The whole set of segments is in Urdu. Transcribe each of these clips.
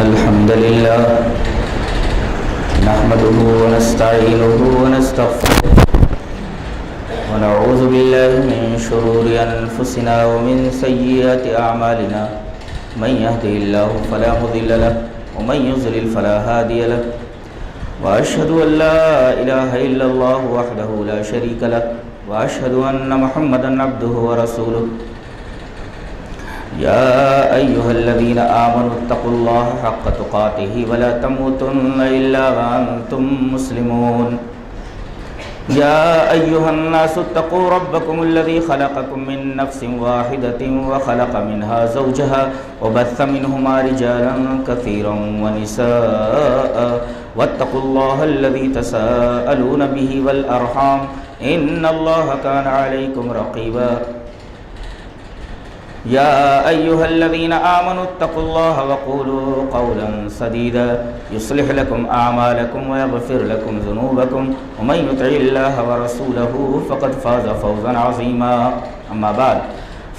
الحمد لله نحمده ونستعينه ونستغفره ونعوذ بالله من شرور أنفسنا ومن سيئات أعمالنا من يهده الله فلا مضل له ومن يضلل فلا هادي له وأشهد أن لا إله إلا الله وحده لا شريك له وأشهد أن محمدا عبده ورسوله يا أيها الذين آمنوا اتقوا الله حق تقاته ولا تموتن إلا وأنتم مسلمون يا أيها الناس اتقوا ربكم الذي خلقكم من نفس واحدة وخلق منها زوجها وبث منهما رجالا كثيرا ونساء واتقوا الله الذي تساءلون به والأرحام إن الله كان عليكم رقيبا يا أيها الذين آمنوا اتقوا الله وقولوا قولا سديدا يصلح لكم أعمالكم ويغفر لكم ذنوبكم ومن يطع الله ورسوله فقد فاز فوزا عظيما أما بعد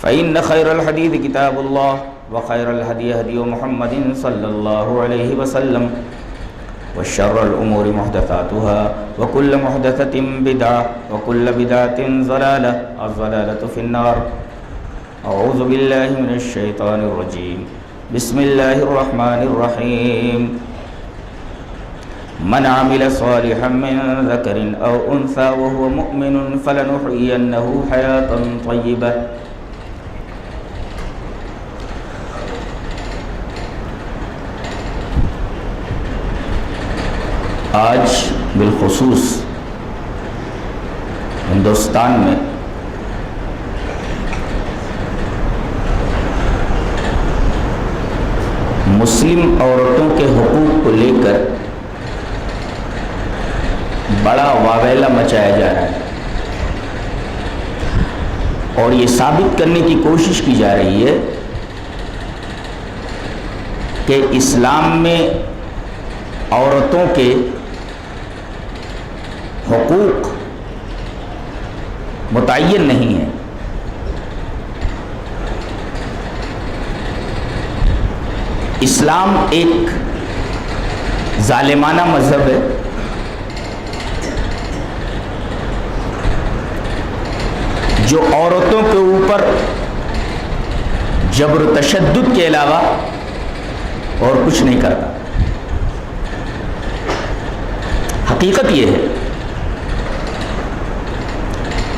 فإن خير الحديث كتاب الله وخير الهدي هدي محمد صلى الله عليه وسلم وشر الأمور محدثاتها وكل محدثة بدعة وكل بدعة ضلالة الضلالة في النار أعوذ بالله من الشيطان الرجيم بسم الله الرحمن الرحيم من عمل صالحا من ذكر أو أنثى وهو مؤمن فلنحيينه حياة طيبة آج بالخصوص ہندوستان میں مسلم عورتوں کے حقوق کو لے کر بڑا واویلا مچایا جا رہا ہے اور یہ ثابت کرنے کی کوشش کی جا رہی ہے کہ اسلام میں عورتوں کے حقوق متعین نہیں ہیں۔ اسلام ایک ظالمانہ مذہب ہے جو عورتوں کے اوپر جبر و تشدد کے علاوہ اور کچھ نہیں کرتا۔ حقیقت یہ ہے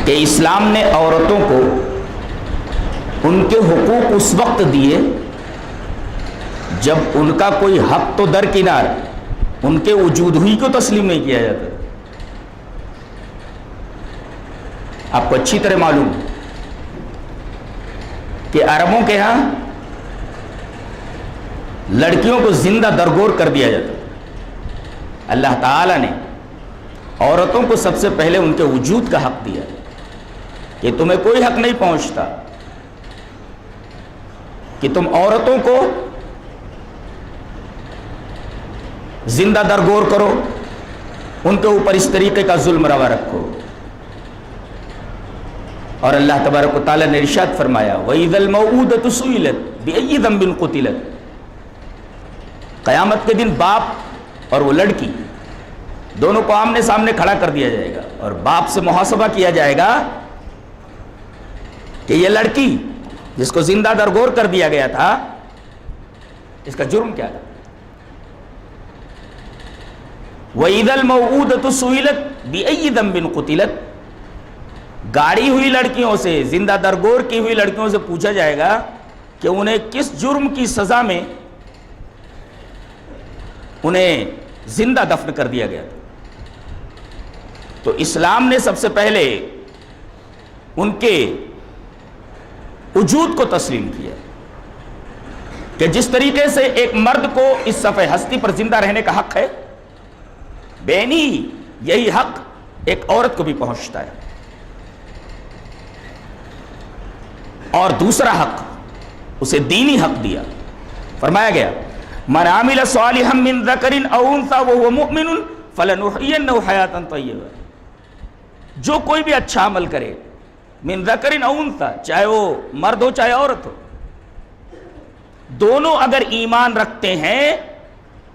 کہ اسلام نے عورتوں کو ان کے حقوق اس وقت دیے جب ان کا کوئی حق تو درکنار ان کے وجود ہی کو تسلیم نہیں کیا جاتا۔ آپ کو اچھی طرح معلوم کہ عربوں کے ہاں لڑکیوں کو زندہ درگور کر دیا جاتا۔ اللہ تعالیٰ نے عورتوں کو سب سے پہلے ان کے وجود کا حق دیا کہ تمہیں کوئی حق نہیں پہنچتا کہ تم عورتوں کو زندہ درگور کرو، ان کے اوپر اس طریقے کا ظلم روا رکھو۔ اور اللہ تبارک و تعالیٰ نے ارشاد فرمایا وَإِذَا الْمَوْءُودَةُ سُئِلَتْ بِأَيِّ ذَنبٍ قُتِلَتْ، قیامت کے دن باپ اور وہ لڑکی دونوں کو آمنے سامنے کھڑا کر دیا جائے گا اور باپ سے محاسبہ کیا جائے گا کہ یہ لڑکی جس کو زندہ درگور کر دیا گیا تھا اس کا جرم کیا تھا۔ وَإِذَا الْمَوْءُودَةُ سُئِلَتْ بِأَيِّ ذَنبٍ قُتِلَتْ، گاڑی ہوئی لڑکیوں سے، زندہ درگور کی ہوئی لڑکیوں سے پوچھا جائے گا کہ انہیں کس جرم کی سزا میں انہیں زندہ دفن کر دیا گیا تھا۔ تو اسلام نے سب سے پہلے ان کے وجود کو تسلیم کیا کہ جس طریقے سے ایک مرد کو اس صفحہ ہستی پر زندہ رہنے کا حق ہے، بینی یہی حق ایک عورت کو بھی پہنچتا ہے۔ اور دوسرا حق اسے دینی حق دیا، فرمایا گیا من عمل صالحا من ذکر او انثى وهو مؤمن فلنحيينه حیاتا طیبہ، جو کوئی بھی اچھا عمل کرے من ذکر او انثى، چاہے وہ مرد ہو چاہے عورت ہو، دونوں اگر ایمان رکھتے ہیں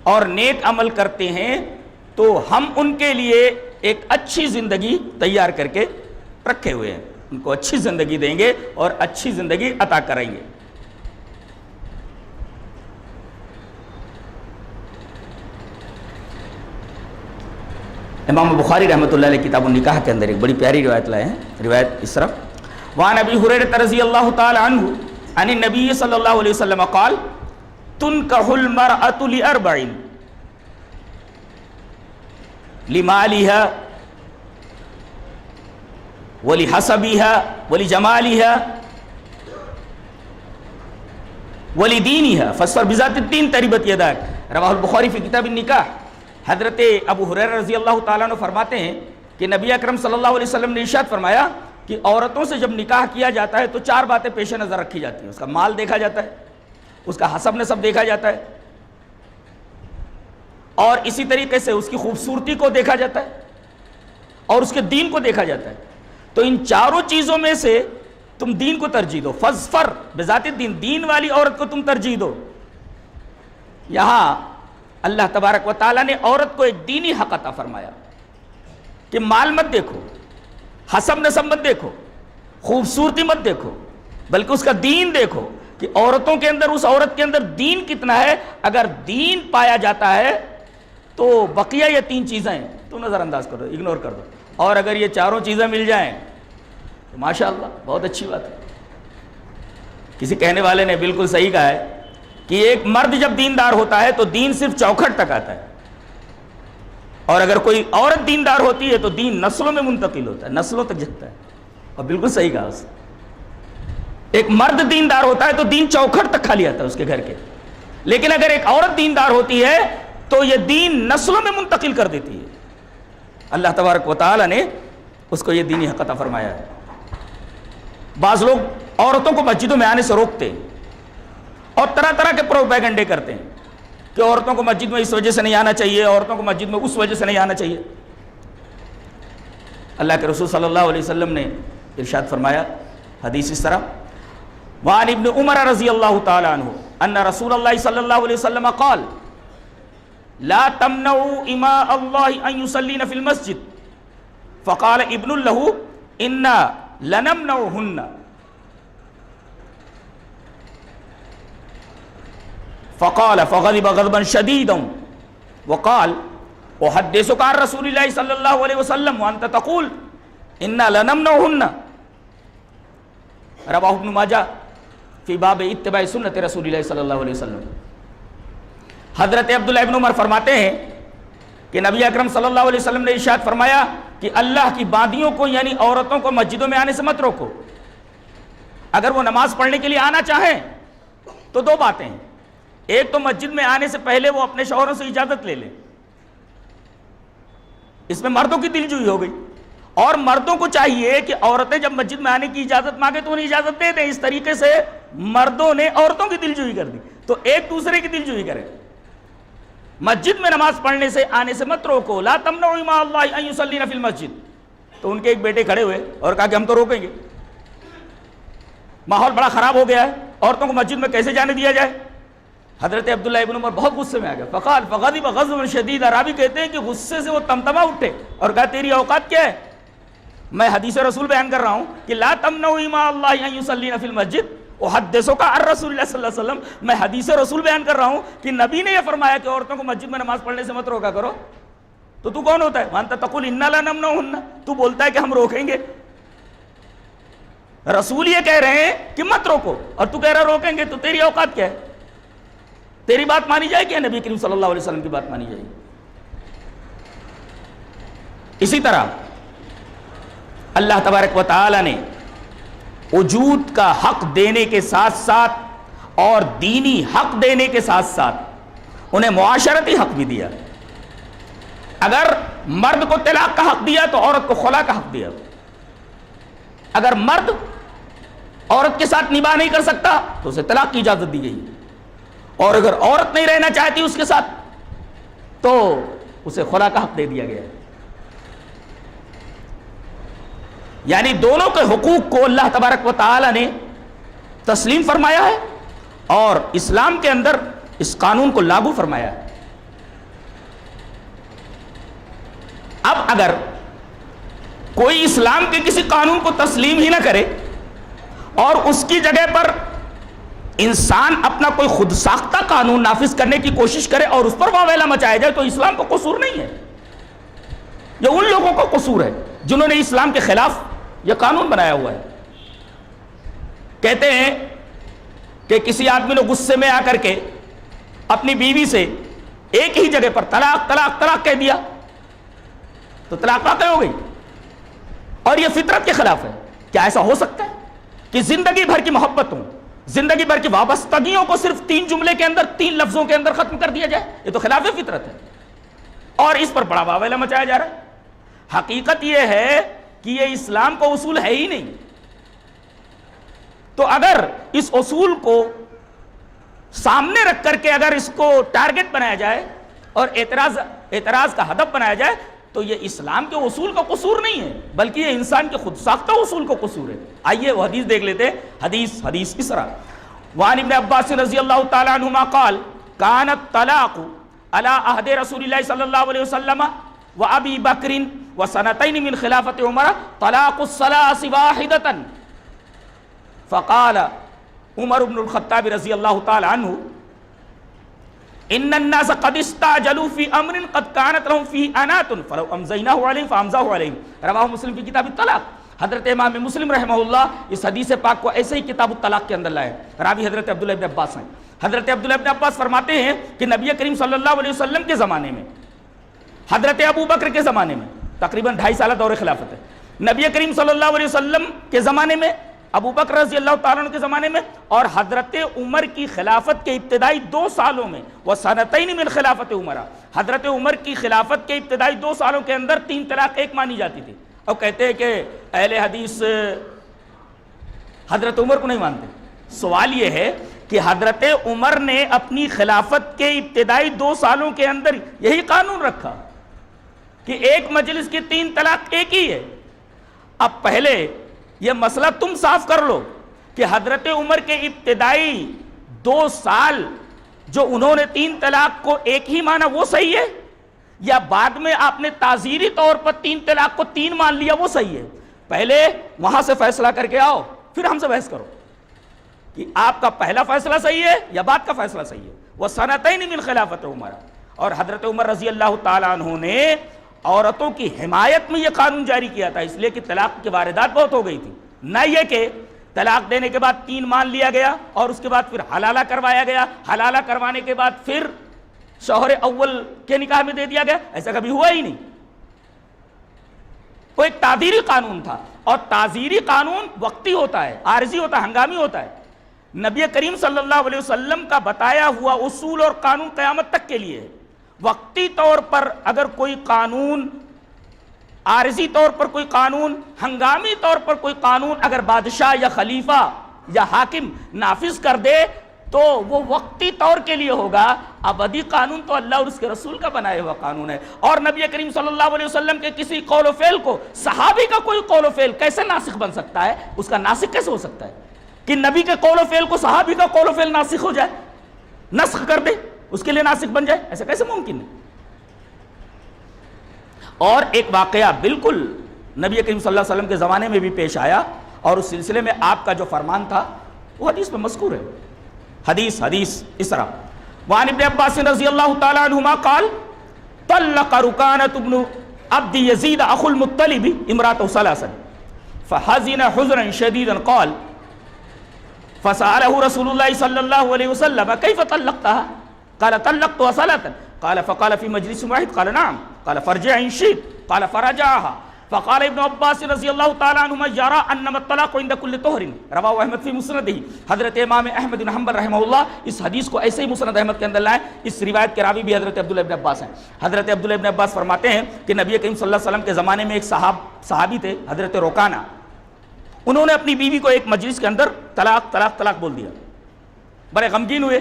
اور نیک عمل کرتے ہیں تو ہم ان کے لیے ایک اچھی زندگی تیار کر کے رکھے ہوئے ہیں، ان کو اچھی زندگی دیں گے اور اچھی زندگی عطا کرائیں گے۔ امام بخاری رحمۃ اللہ علیہ کتاب النکاح کے اندر ایک بڑی پیاری روایت لائے ہیں، روایت اس طرح: وعن ابی ہریرہ رضی اللہ تعالی عنہ عن النبی صلی اللہ علیہ وسلم قال تنکح المرأة لأربع لمالها ولحسبها ولجمالها ولدینها فاصبر بذات الدین تربت یداک۔ رواہ البخاری فی کتاب النکاح۔ حضرت ابو ہریرہ رضی اللہ تعالیٰ عنہ فرماتے ہیں کہ نبی اکرم صلی اللہ علیہ وسلم نے ارشاد فرمایا کہ عورتوں سے جب نکاح کیا جاتا ہے تو 4 باتیں پیش نظر رکھی جاتی ہیں۔ اس کا مال دیکھا جاتا ہے، اس کا حسب نسب دیکھا جاتا ہے، اور اسی طریقے سے اس کی خوبصورتی کو دیکھا جاتا ہے، اور اس کے دین کو دیکھا جاتا ہے۔ تو ان چاروں چیزوں میں سے تم دین کو ترجیح دو، فاظفر بذات الدین، دین والی عورت کو تم ترجیح دو۔ یہاں اللہ تبارک و تعالیٰ نے عورت کو ایک دینی حق عطا فرمایا کہ مال مت دیکھو، حسب نسب مت دیکھو، خوبصورتی مت دیکھو، بلکہ اس کا دین دیکھو کہ عورتوں کے اندر، اس عورت کے اندر دین کتنا ہے۔ اگر دین پایا جاتا ہے تو بقیہ یہ 3 چیزیں تو نظر انداز کر دو، اگنور کر دو، اور اگر یہ چاروں چیزیں مل جائیں تو ماشاءاللہ بہت اچھی بات ہے۔ کسی کہنے والے نے بالکل صحیح کہا ہے کہ ایک مرد جب دیندار ہوتا ہے تو دین صرف چوکھٹ تک آتا ہے، اور اگر کوئی عورت دیندار ہوتی ہے تو دین نسلوں میں منتقل ہوتا ہے، نسلوں تک جاتا ہے۔ اور بالکل صحیح کہا اس نے، ایک مرد دیندار ہوتا ہے تو دین چوکھٹ تک خالی آتا ہے اس کے گھر کے، لیکن اگر ایک عورت دیندار ہوتی ہے تو یہ دین نسلوں میں منتقل کر دیتی ہے۔ اللہ تبارک و تعالی نے اس کو یہ دینی حق عطا فرمایا ہے۔ بعض لوگ عورتوں کو مسجدوں میں آنے سے روکتے ہیں اور طرح طرح کے پروپیگنڈے کرتے ہیں کہ عورتوں کو مسجد میں اس وجہ سے نہیں آنا چاہیے، عورتوں کو مسجد میں اس وجہ سے نہیں آنا چاہیے۔ اللہ کے رسول صلی اللہ علیہ وسلم نے ارشاد فرمایا، حدیث اس طرح: وعن ابن عمر رضی اللہ تعالی عنہ ان رسول اللہ صلی اللہ علیہ وسلم قال لا تمنعوا اماء اللہ ان یصلین فی المسجد فقال ابن له انا لنمنعهن فقال فغضب غضبا شديدا وقال احدثك عن رسول الله صلى الله عليه وسلم وانت تقول انا لنمنعهن۔ رواه ابن ماجہ فی باب اتباع سنت رسول اللہ صلی اللہ علیہ وسلم۔ حضرت عبداللہ ابن عمر فرماتے ہیں کہ نبی اکرم صلی اللہ علیہ وسلم نے ارشاد فرمایا کہ اللہ کی باندیوں کو یعنی عورتوں کو مسجدوں میں آنے سے مت روکو۔ اگر وہ نماز پڑھنے کے لیے آنا چاہیں تو 2 باتیں ہیں، ایک تو مسجد میں آنے سے پہلے وہ اپنے شوہروں سے اجازت لے لیں، اس میں مردوں کی دلجوئی ہو گئی، اور مردوں کو چاہیے کہ عورتیں جب مسجد میں آنے کی اجازت مانگے تو انہیں اجازت دے دیں۔ اس طریقے سے مردوں نے عورتوں کی دلجوئی کر دی، تو ایک دوسرے کی دلجوئی کریں۔ مسجد میں نماز پڑھنے سے آنے سے مت روکو، لا تمنعوا اماء اللہ ان یصلین فی المسجد۔ تو ان کے ایک بیٹے کھڑے ہوئے اور کہا کہ ہم تو روکیں گے، ماحول بڑا خراب ہو گیا ہے، عورتوں کو مسجد میں کیسے جانے دیا جائے۔ حضرت عبداللہ ابن عمر بہت غصے میں آ گیا، فقال فغضب غضبا شدیدا، راوی کہتے ہیں کہ غصے سے وہ تمتما اٹھے اور کہا تیری اوقات کیا ہے، میں حدیث رسول بیان کر رہا ہوں کہ لا تمنعوا اماء اللہ ان یصلین فی المسجد احدثک عن رسول اللہ صلی اللہ علیہ وسلم، میں حدیث رسول بیان کر رہا ہوں کہ نبی نے یہ فرمایا کہ عورتوں کو مسجد میں نماز پڑھنے سے مت روکا کرو، تو تو کون ہوتا ہے؟ وانت تقول انا لنمنعهن، تو بولتا ہے کہ ہم روکیں گے۔ رسول یہ کہہ رہے ہیں کہ مت روکو اور تو کہہ رہا روکیں گے، تو تیری اوقات کیا ہے؟ تیری بات مانی جائے گی یا نبی کریم صلی اللہ علیہ وسلم کی بات مانی جائے گی؟ اسی طرح اللہ تبارک و تعالی نے وجود کا حق دینے کے ساتھ ساتھ اور دینی حق دینے کے ساتھ ساتھ انہیں معاشرتی حق بھی دیا۔ اگر مرد کو طلاق کا حق دیا تو عورت کو خلا کا حق دیا۔ اگر مرد عورت کے ساتھ نباہ نہیں کر سکتا تو اسے طلاق کی اجازت دی گئی، اور اگر عورت نہیں رہنا چاہتی اس کے ساتھ تو اسے خلا کا حق دے دیا گیا۔ یعنی دونوں کے حقوق کو اللہ تبارک و تعالی نے تسلیم فرمایا ہے اور اسلام کے اندر اس قانون کو لاگو فرمایا ہے۔ اب اگر کوئی اسلام کے کسی قانون کو تسلیم ہی نہ کرے اور اس کی جگہ پر انسان اپنا کوئی خود ساختہ قانون نافذ کرنے کی کوشش کرے اور اس پر واویلا مچایا جائے تو اسلام کا قصور نہیں ہے، یہ ان لوگوں کا قصور ہے جنہوں نے اسلام کے خلاف یہ قانون بنایا ہوا ہے۔ کہتے ہیں کہ کسی آدمی نے غصے میں آ کر کے اپنی بیوی سے ایک ہی جگہ پر طلاق طلاق طلاق کہہ دیا تو طلاق واقع ہو گئی، اور یہ فطرت کے خلاف ہے۔ کیا ایسا ہو سکتا ہے کہ زندگی بھر کی محبتوں، زندگی بھر کی وابستگیوں کو صرف 3 جملے کے اندر، 3 لفظوں کے اندر ختم کر دیا جائے؟ یہ تو خلاف فطرت ہے، اور اس پر بڑا واویلا مچایا جا رہا ہے۔ حقیقت یہ ہے کہ یہ اسلام کا اصول ہے ہی نہیں۔ تو اگر اس اصول کو سامنے رکھ کر کے اگر اس کو ٹارگٹ بنایا جائے اور اعتراض کا ہدف بنایا جائے تو یہ اسلام کے اصول کا قصور نہیں ہے، بلکہ یہ انسان کے خود ساختہ اصول کا قصور ہے۔ آئیے وہ حدیث دیکھ لیتے ہیں۔ حدیث اس طرح، وعن ابن عباس رضی اللہ تعالی عنہما قال كان الطلاق على عهد رسول الله صلی اللہ علیہ وسلم وابی بکر وسنتين من خلافة عمر طلاق الثلاث واحدة، فقال عمر بن الخطاب رضی اللہ تعالی عنہ ان الناس قد استعجلوا في امر قد كانت لهم فيه انات فلو امزيناه عليهم فامزاه عليهم، رواہ مسلم فی کتاب الطلاق۔ حضرت امام مسلم رحمہ اللہ اس حدیث پاک کو ایسے ہی کتاب الطلاق کے اندر لائے۔ راوی حضرت عبداللہ ابن عباس ہیں۔ حضرت عبداللہ ابن عباس فرماتے ہیں کہ نبی کریم صلی اللہ علیہ وسلم کے زمانے میں، حضرت ابو بکر کے زمانے میں، تقریباً 2.5 سالہ دور خلافت ہے، نبی کریم صلی اللہ علیہ وسلم کے زمانے میں، ابو بکر رضی اللہ تعالیٰ عنہ کے زمانے میں، اور حضرت عمر کی خلافت کے ابتدائی 2 سالوں میں، وہ سنتین من خلافت عمر، حضرت عمر کی خلافت کے ابتدائی 2 سالوں کے اندر 3 طلاق ایک مانی جاتی تھی۔ اور کہتے ہیں کہ اہل حدیث حضرت عمر کو نہیں مانتے۔ سوال یہ ہے کہ حضرت عمر نے اپنی خلافت کے ابتدائی 2 سالوں کے اندر یہی قانون رکھا کہ ایک مجلس کی 3 طلاق ایک ہی ہے۔ اب پہلے یہ مسئلہ تم صاف کر لو کہ حضرت عمر کے ابتدائی 2 سال جو انہوں نے 3 طلاق کو ایک ہی مانا وہ صحیح ہے، یا بعد میں آپ نے تعزیری طور پر 3 طلاق کو 3 مان لیا وہ صحیح ہے؟ پہلے وہاں سے فیصلہ کر کے آؤ، پھر ہم سے بحث کرو کہ آپ کا پہلا فیصلہ صحیح ہے یا بعد کا فیصلہ صحیح ہے۔ وہ سنتین من خلافت عمر، اور حضرت عمر رضی اللہ تعالیٰ عنہ نے عورتوں کی حمایت میں یہ قانون جاری کیا تھا، اس لیے کہ طلاق کی واردات بہت ہو گئی تھی۔ نہ یہ کہ طلاق دینے کے بعد 3 مان لیا گیا اور اس کے بعد پھر حلالہ کروایا گیا، حلالہ کروانے کے بعد پھر شوہر اول کے نکاح میں دے دیا گیا، ایسا کبھی ہوا ہی نہیں۔ وہ ایک تعزیری قانون تھا، اور تعزیری قانون وقتی ہوتا ہے، عارضی ہوتا ہے، ہنگامی ہوتا ہے۔ نبی کریم صلی اللہ علیہ وسلم کا بتایا ہوا اصول اور قانون قیامت تک کے لیے ہے۔ وقتی طور پر اگر کوئی قانون، عارضی طور پر کوئی قانون، ہنگامی طور پر کوئی قانون اگر بادشاہ یا خلیفہ یا حاکم نافذ کر دے تو وہ وقتی طور کے لیے ہوگا، ابدی قانون تو اللہ اور اس کے رسول کا بنایا ہوا قانون ہے۔ اور نبی کریم صلی اللہ علیہ وسلم کے کسی قول و فعل کو صحابی کا کوئی قول و فعل کیسے ناسخ بن سکتا ہے؟ اس کا ناسخ کیسے ہو سکتا ہے کہ نبی کے قول و فعل کو صحابی کا قول و فعل ناسخ ہو جائے، نسخ کر دے، اس کے لیے ناسخ بن جائے؟ ایسا کیسے ممکن ہے؟ اور ایک واقعہ بالکل نبی کریم صلی اللہ علیہ وسلم کے زمانے میں بھی پیش آیا، اور اس سلسلے میں آپ کا جو فرمان تھا وہ حدیث میں مذکور ہے۔ حدیث اس طرح، وعن ابن عباس رضی اللہ تعالی عنہما قال طلق رکانۃ بن عبد یزید اخو المطلب امرأته ثلاثا فحزن حزنا شديدا قال فسأله رسول الله صلى الله عليه وسلم كيف طلقتها؟ قال طلقتها ثلاثا قال فقال في مجلس واحد قال نعم قال فارجع إن شئت قال فرجعها فقال ابن عباس رضی اللہ تعالیٰ عنہما یرا انما الطلاق عند كل طہر، رواہ احمد فی مسندہ۔ حضرت امام احمد بن حنبل رحمہ اللہ اس حدیث کو ایسے ہی مسند احمد کے اندر لائے۔ اس روایت کے راوی بھی حضرت عبداللہ ابن عباس ہیں۔ حضرت عبداللہ ابن عباس فرماتے ہیں کہ نبی کریم صلی اللہ علیہ وسلم کے زمانے میں ایک صحابی تھے حضرت رکانہ، انہوں نے اپنی بیوی کو ایک مجلس کے اندر طلاق طلاق طلاق بول دیا۔ بڑے غمگین ہوئے،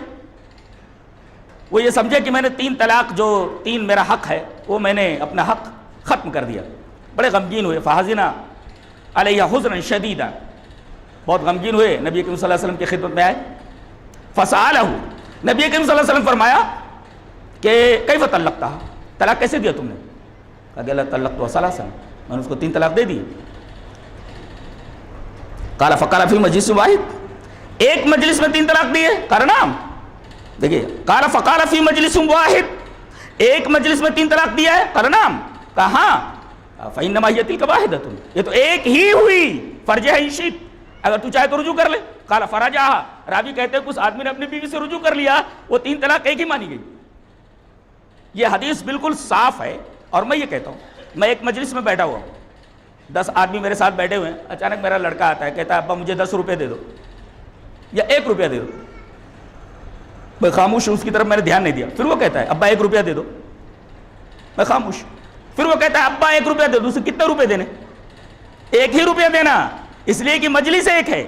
وہ یہ سمجھے کہ میں نے 3 طلاق جو 3 میرا حق ہے وہ میں نے اپنا حق ختم کر دیا، بڑے غمگین ہوئے۔ فحزن علیہ حزنا شدیدا، بہت غمگین ہوئے، نبی کریم صلی اللہ علیہ وسلم کی خدمت میں آئے۔ فسألہ، نبی کریم صلی اللہ علیہ وسلم فرمایا کہ کیف طلقتها، طلاق کیسے دیا تم نے؟ کہا کہ اللہ طلقت ثلاثا، میں نے اس کو 3 طلاق دے دی. قال فقال فی مجلس واحد، ایک مجلس میں 3 طلاق دیے؟ قال نعم. دیکھیے قال فقال فی مجلس واحد، ایک مجلس میں 3 طلاق دیا ہے؟ قال نعم. کہاں؟ فإنما هي تلك واحدة، یہ تو ایک ہی ہوئی. فرجها ان شئت، اگر تو چاہے تو رجوع کر لے. قال فرجعها، راوی کہتے ہیں کچھ آدمی نے اپنی بیوی سے رجوع کر لیا، وہ 3 طلاق ایک ہی مانی گئی. یہ حدیث بالکل صاف ہے. اور میں یہ کہتا ہوں، میں ایک مجلس میں بیٹھا ہوا ہوں، 10 آدمی میرے ساتھ بیٹھے ہوئے ہیں، اچانک میرا لڑکا آتا ہے، کہتا ہے ابا مجھے 10 روپے دے دو یا 1 روپیہ دے دو. میں خاموش ہوں، اس کی طرف میں نے دھیان نہیں دیا. پھر وہ کہتا ہے ابا 1 روپیہ دے دو، میں خاموش. پھر وہ کہتا ہے ابا 1 روپیہ دے دو. اسے کتنے روپے دینے؟ 1 ہی روپیہ دینا، اس لیے کہ مجلس ایک ہے.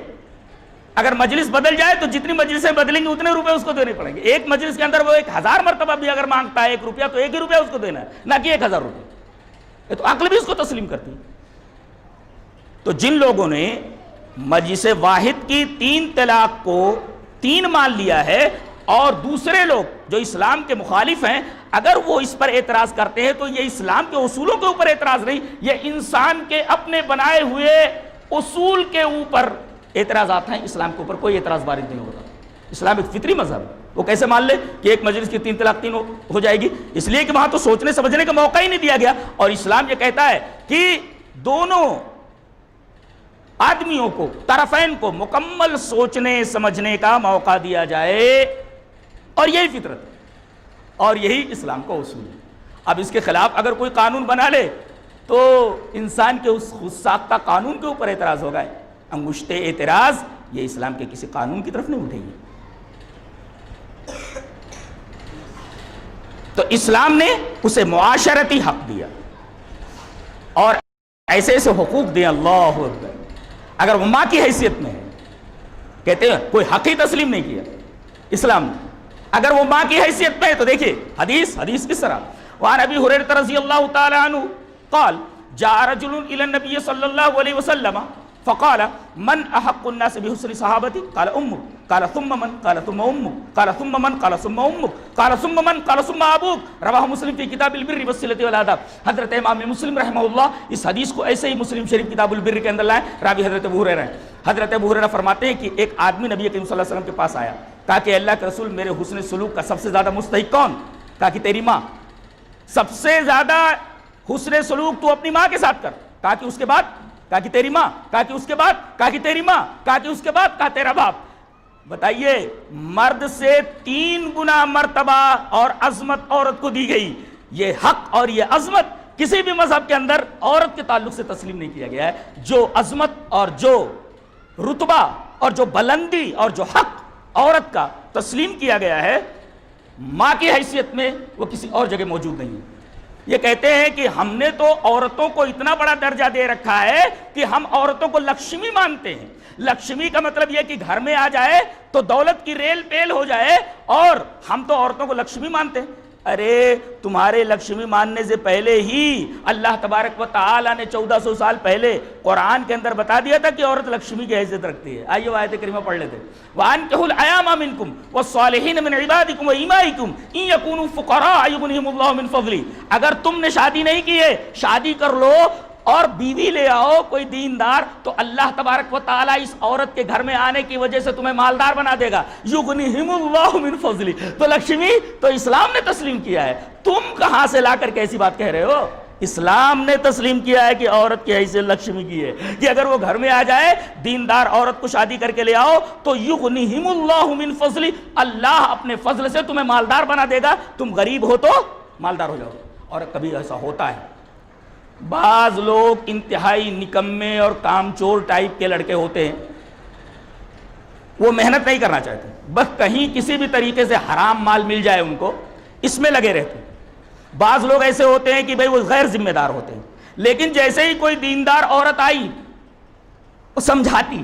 اگر مجلس بدل جائے تو جتنی مجلسیں بدلیں گی اتنے روپے اس کو دینے پڑیں گے. ایک مجلس کے اندر وہ 1000 مرتبہ بھی اگر مانگتا ہے 1 روپیہ تو 1 ہی روپیہ اس کو دینا ہے، نہ کہ 1000 روپے. یہ تو عقل بھی اس کو تسلیم کرتی. تو جن لوگوں نے مجلس واحد کی 3 طلاق کو 3 مان لیا ہے، اور دوسرے لوگ جو اسلام کے مخالف ہیں اگر وہ اس پر اعتراض کرتے ہیں تو یہ اسلام کے اصولوں کے اوپر اعتراض نہیں، یہ انسان کے اپنے بنائے ہوئے اصول کے اوپر اعتراضات ہیں. اسلام کے اوپر کوئی اعتراض وارد نہیں ہوتا. اسلام ایک فطری مذہب ہے. وہ کیسے مان لے کہ ایک مجلس کی 3 طلاق 3 ہو جائے گی؟ اس لیے کہ وہاں تو سوچنے سمجھنے کا موقع ہی نہیں دیا گیا. اور اسلام یہ کہتا ہے کہ دونوں آدمیوں کو، طرفین کو مکمل سوچنے سمجھنے کا موقع دیا جائے، اور یہی فطرت ہے اور یہی اسلام کا اصول ہے. اب اس کے خلاف اگر کوئی قانون بنا لے تو انسان کے اس خود ساختہ قانون کے اوپر اعتراض ہوگا. انگشت اعتراض یہ اسلام کے کسی قانون کی طرف نہیں اٹھے گی. تو اسلام نے اسے معاشرتی حق دیا اور ایسے ایسے حقوق دیا. اللہ اکبر. اگر وہ ماں کی حیثیت میں ہے، کہتے ہیں کوئی حق ہی تسلیم نہیں کیا اسلام نے. اگر وہ ماں کی حیثیت میں ہے تو دیکھیں حدیث کس طرح. وعن ابی ہریرہ رضی اللہ تعالی عنہ قال جاء رجل الى النبي صلی اللہ علیہ وسلم فقال من احق الناس بحسن صحابتي قال امك قال ثم من قال ثم امك قال ثم من قال ثم امك قال ثم من قال ثم ابوك رواه مسلم في کتاب البر والصلة والآداب. حضرت امام مسلم رحمہ اللہ اس حدیث کو ایسے ہی مسلم شریف کتاب البر کے اندر لائے. راوی حضرت ابو ہریرہ ہیں. حضرت ابو ہریرہ فرماتے ہیں کہ ایک آدمی نبی کریم صلی اللہ علیہ وسلم کے پاس آیا، کہا کہ اللہ کے رسول میرے حسن سلوک کا سب سے زیادہ مستحق کون؟ کہا کہ تیری ماں. سب سے زیادہ حسن سلوک تو اپنی ماں کے ساتھ کر. کہا کہ اس کے بعد؟ کہا کہ تیری ماں. کہا کہ اس کے بعد؟ کہا کہ تیری ماں. کہا کہ اس کے بعد؟ کہا تیرا باپ. بتائیے مرد سے 3 گنا مرتبہ اور عظمت عورت کو دی گئی. یہ حق اور یہ عظمت کسی بھی مذہب کے اندر عورت کے تعلق سے تسلیم نہیں کیا گیا ہے. جو عظمت اور جو رتبہ اور جو بلندی اور جو حق عورت کا تسلیم کیا گیا ہے ماں کی حیثیت میں، وہ کسی اور جگہ موجود نہیں ہے. یہ کہتے ہیں کہ ہم نے تو عورتوں کو اتنا بڑا درجہ دے رکھا ہے کہ ہم عورتوں کو لکشمی مانتے ہیں. لکشمی کا مطلب یہ کہ گھر میں آ جائے تو دولت کی ریل پیل ہو جائے، اور ہم تو عورتوں کو لکشمی مانتے ہیں. ارے تمہارے لکشمی ماننے سے پہلے ہی اللہ تبارک و تعالی نے 1400 سال پہلے قرآن کے اندر بتا دیا تھا کہ عورت لکشمی کی حیثیت رکھتی ہے. آئیے وہ آیت کریمہ پڑھ لیتے. وَأَنكِحُوا الْأَيَامَ مِنكُمْ وَالصَّالِحِينَ مِنْ عِبَادِكُمْ وَإِمَائِكُمْ إِن يَكُونُوا فُقَرَاءَ يُغْنِهِمُ اللَّهُ مِنْ فَضْلِهِ. اگر تم نے شادی نہیں کی ہے، شادی کر لو اور بیوی لے آؤ کوئی دیندار، تو اللہ تبارک و تعالیٰ اس عورت کے گھر میں آنے کی وجہ سے تمہیں مالدار بنا دے گا. یغنیہم اللہ من فضلی. تو لکشمی تو اسلام نے تسلیم کیا ہے. تم کہاں سے لا کر کے ایسی بات کہہ رہے ہو؟ اسلام نے تسلیم کیا ہے کہ عورت کی حیثیت لکشمی کی ہے، کہ اگر وہ گھر میں آ جائے دیندار عورت کو شادی کر کے لے آؤ تو یغنیہم اللہ من فضلی، اللہ اپنے فضل سے تمہیں مالدار بنا دے گا. تم غریب ہو تو مالدار ہو جاؤ. اور کبھی ایسا ہوتا ہے، بعض لوگ انتہائی نکمے اور کامچور ٹائپ کے لڑکے ہوتے ہیں، وہ محنت نہیں کرنا چاہتے، بس کہیں کسی بھی طریقے سے حرام مال مل جائے ان کو اس میں لگے رہتے ہیں. بعض لوگ ایسے ہوتے ہیں کہ بھئی وہ غیر ذمہ دار ہوتے ہیں، لیکن جیسے ہی کوئی دیندار عورت آئی وہ سمجھاتی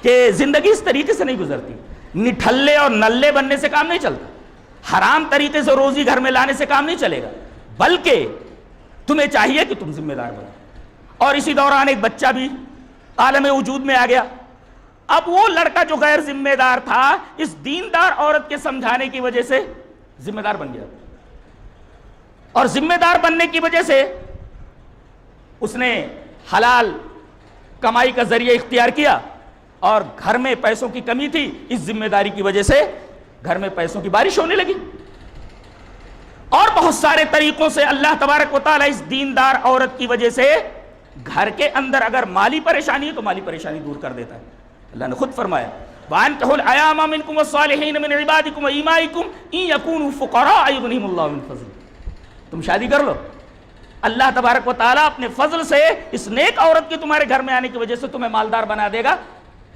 کہ زندگی اس طریقے سے نہیں گزرتی، نٹھلے اور نلے بننے سے کام نہیں چلتا، حرام طریقے سے روزی گھر میں لانے سے کام نہیں چلے گا، بلکہ تمہیں چاہیے کہ تم ذمہ دار بنو. اور اسی دوران ایک بچہ بھی عالم وجود میں آ گیا. اب وہ لڑکا جو غیر ذمہ دار تھا اس دیندار عورت کے سمجھانے کی وجہ سے ذمہ دار بن گیا. اور ذمہ دار بننے کی وجہ سے اس نے حلال کمائی کا ذریعہ اختیار کیا، اور گھر میں پیسوں کی کمی تھی، اس ذمہ داری کی وجہ سے گھر میں پیسوں کی بارش ہونے لگی۔ اور بہت سارے طریقوں سے اللہ تبارک و تعالیٰ اس دیندار عورت کی وجہ سے گھر کے اندر اگر مالی پریشانی ہے تو مالی پریشانی دور کر دیتا ہے۔ اللہ نے خود فرمایا وَأَنكِحُوا الْأَيَامَ مِنكُمْ وَالصَّالِحِينَ مِنْ عِبَادِكُمْ وَإِمَائِكُمْ إِنْ يَكُونُوا فُقَرَاءَ يُغْنِهِمُ اللَّهُ مِنْ فَضْلِهِ، تم شادی کر لو، اللہ تبارک و تعالیٰ اپنے فضل سے اس نیک عورت کی تمہارے گھر میں آنے کی وجہ سے تمہیں مالدار بنا دے گا،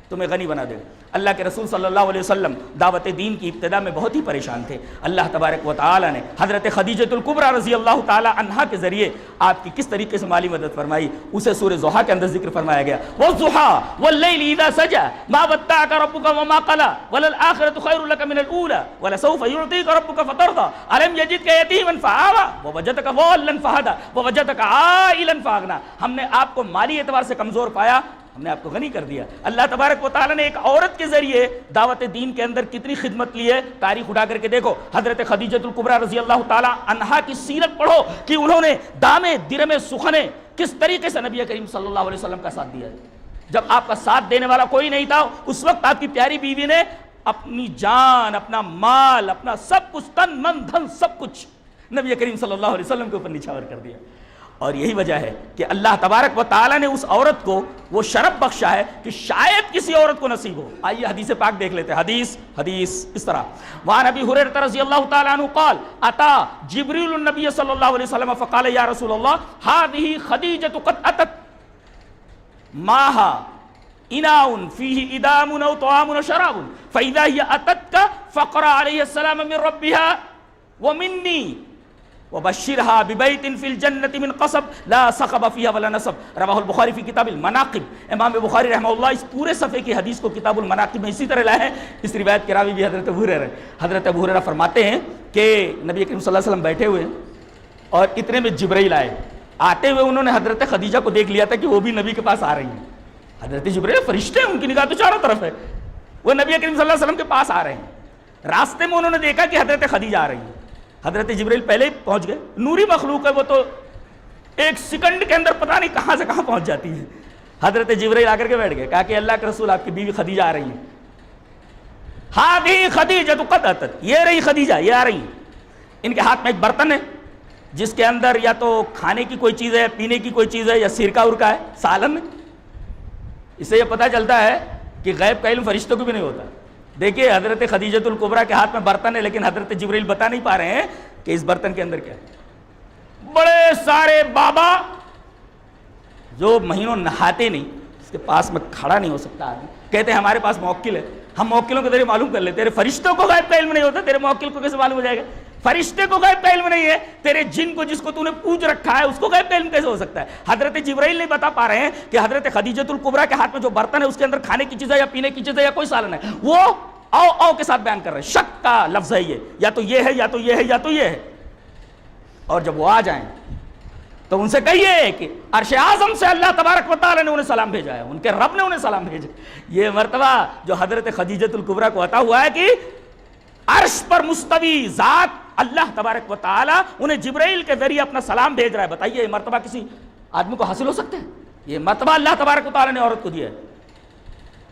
تمہیں غنی بنا دے گا۔ اللہ کے رسول صلی اللہ علیہ وسلم دعوت دین کی ابتدا میں بہت ہی پریشان تھے۔ اللہ تبارک و تعالیٰ نے حضرت خدیجۃ الکبریٰ رضی اللہ تعالیٰ عنہا کے ذریعے آپ کی کس طریقے سے مالی مدد فرمائی، اسے سورہ ضحیٰ کے اندر ذکر فرمایا گیا۔ وَالضُّحَىٰ وَاللَّيْلِ إِذَا سَجَىٰ مَا وَدَّعَكَ رَبُّكَ وَمَا قَلَىٰ وَلَلْآخِرَةُ خَيْرٌ لَكَ مِنَ الْأُولَىٰ وَلَسَوْفَ يُعْطِيكَ رَبُّكَ فَتَرْضَىٰ أَلَمْ يَجِدْكَ يَتِيمًا فَآوَىٰ وَوَجَدَكَ ضَالًّا فَهَدَىٰ وَوَجَدَكَ عَائِلًا فَأَغْنَىٰ، ہم نے آپ کو مالی اعتبار سے کمزور پایا، ہم نے آپ کو غنی کر دیا۔ اللہ تبارک و تعالیٰ نے ایک عورت کے ذریعے دعوت دین کے اندر کتنی خدمت لی ہے، تاریخ اٹھا کر کے دیکھو۔ حضرت خدیجۃ الکبریٰ رضی اللہ تعالیٰ عنہا کی سیرت پڑھو کہ انہوں نے دامے درمے سخنے کس طریقے سے نبی کریم صلی اللہ علیہ وسلم کا ساتھ دیا ہے۔ جب آپ کا ساتھ دینے والا کوئی نہیں تھا، اس وقت آپ کی پیاری بیوی نے اپنی جان، اپنا مال، اپنا سب کچھ، تن من دھن سب کچھ نبی کریم صلی اللہ علیہ وسلم کے اوپر نچھاور کر دیا۔ اور یہی وجہ ہے کہ اللہ تبارک و تعالیٰ نے اس عورت کو وہ شرف بخشا ہے کہ شاید کسی عورت کو نصیب ہو۔ آئیے حدیث پاک دیکھ لیتے ہیں۔ حدیث اس طرح، وعن ابی ہریرہ رضی اللہ تعالیٰ عنہ قال اتا جبریل النبی صلی اللہ علیہ وسلم فقال یا رسول اللہ هذه خدیجۃ قد اتت معها اناء فيه ادام او طعام او شراب فاذا هي اتتك فقرا عليه السلام من ربها ومني وبشرها ببيت في الجنة من قصب لا صخب فيها ولا نصب، رواہ البخاری فی کتاب المناقب۔ امام بخاری رحمہ اللہ اس پورے صفحے کی حدیث کو کتاب المناقب میں اسی طرح لائے ہیں۔ اس روایت کے راوی بھی حضرت ابو ہریرہ ہیں۔ حضرت ابو ہریرہ فرماتے ہیں کہ نبی کریم صلی اللہ علیہ وسلم بیٹھے ہوئے اور اتنے میں جبرائیل آئے، آتے ہوئے انہوں نے حضرت خدیجہ کو دیکھ لیا تھا کہ وہ بھی نبی کے پاس آ رہی ہیں۔ حضرت جبرائیل فرشتے ہیں، ان کی نگاہ تو چاروں طرف ہے، وہ نبی کریم صلی اللہ علیہ وسلم کے پاس آ رہے ہیں۔ راستے میں انہوں نے دیکھا کہ حضرت خدیجہ آ رہی ہیں، حضرت جبرائیل پہلے ہی پہنچ گئے۔ نوری مخلوق ہے، وہ تو ایک سیکنڈ کے اندر پتہ نہیں کہاں سے کہاں پہنچ جاتی ہے۔ حضرت جبرائیل آ کر کے بیٹھ گئے، کہا کہ اللہ کے رسول آپ کی بیوی خدیجہ آ رہی ہیں۔ ہادی خدیجہ قد اتت، یہ رہی خدیجہ، یہ آ رہی ہیں۔ ان کے ہاتھ میں ایک برتن ہے جس کے اندر یا تو کھانے کی کوئی چیز ہے، پینے کی کوئی چیز ہے، یا سرکہ ارکا ہے، سالن ہے۔ اس سے یہ پتہ چلتا ہے کہ غیب کا علم فرشتوں کو بھی نہیں ہوتا۔ دیکھیے حضرت خدیجۃ الکبریٰ کے ہاتھ میں برتن ہے، لیکن حضرت جبرائیل بتا نہیں پا رہے ہیں کہ اس برتن کے اندر کیا ہے۔ بڑے سارے بابا جو مہینوں نہاتے نہیں، اس کے پاس میں کھڑا نہیں ہو سکتا آدمی، کہتے ہیں ہمارے پاس موکل ہے، ہم موکلوں کے ذریعے معلوم کر لیتے۔ تیرے فرشتوں کو غیب کا علم نہیں ہوتا، تیرے موکل کو کیسے معلوم ہو جائے گا؟ فرشتے کو غیب کا علم نہیں ہے، تیرے جن کو جس کو تو نے پوج رکھا ہے اس کو غیب کا علم کیسے ہو سکتا ہے؟ حضرت جبرائیل نہیں بتا پا رہے ہیں کہ حضرت خدیجۃ الکبریٰ کے ہاتھ میں جو برتن ہے اس کے اندر کھانے کی چیز ہے یا پینے کی چیز ہے یا کوئی سالن ہے، وہ او کے ساتھ بیان کر رہے ہیں۔ شک کا لفظ ہے یہ، یا تو یہ ہے یا تو یہ ہے یا تو یہ ہے۔ اور جب وہ آ جائیں تو ان سے کہیے کہ عرش اعظم سے اللہ تبارک و تعالیٰ نے انہیں سلام بھیجا ہے، ان کے رب نے انہیں سلام بھیجا۔ یہ مرتبہ جو حضرت خدیجۃ الکبریٰ کو عطا ہوا ہے کہ عرش پر مستوی ذات اللہ تبارک و تعالیٰ انہیں جبرائیل کے ذریعے اپنا سلام بھیج رہا ہے۔ بتائیے یہ مرتبہ کسی آدمی کو حاصل ہو سکتا ہے؟ یہ مرتبہ اللہ تبارک و تعالیٰ نے عورت کو دیا ہے۔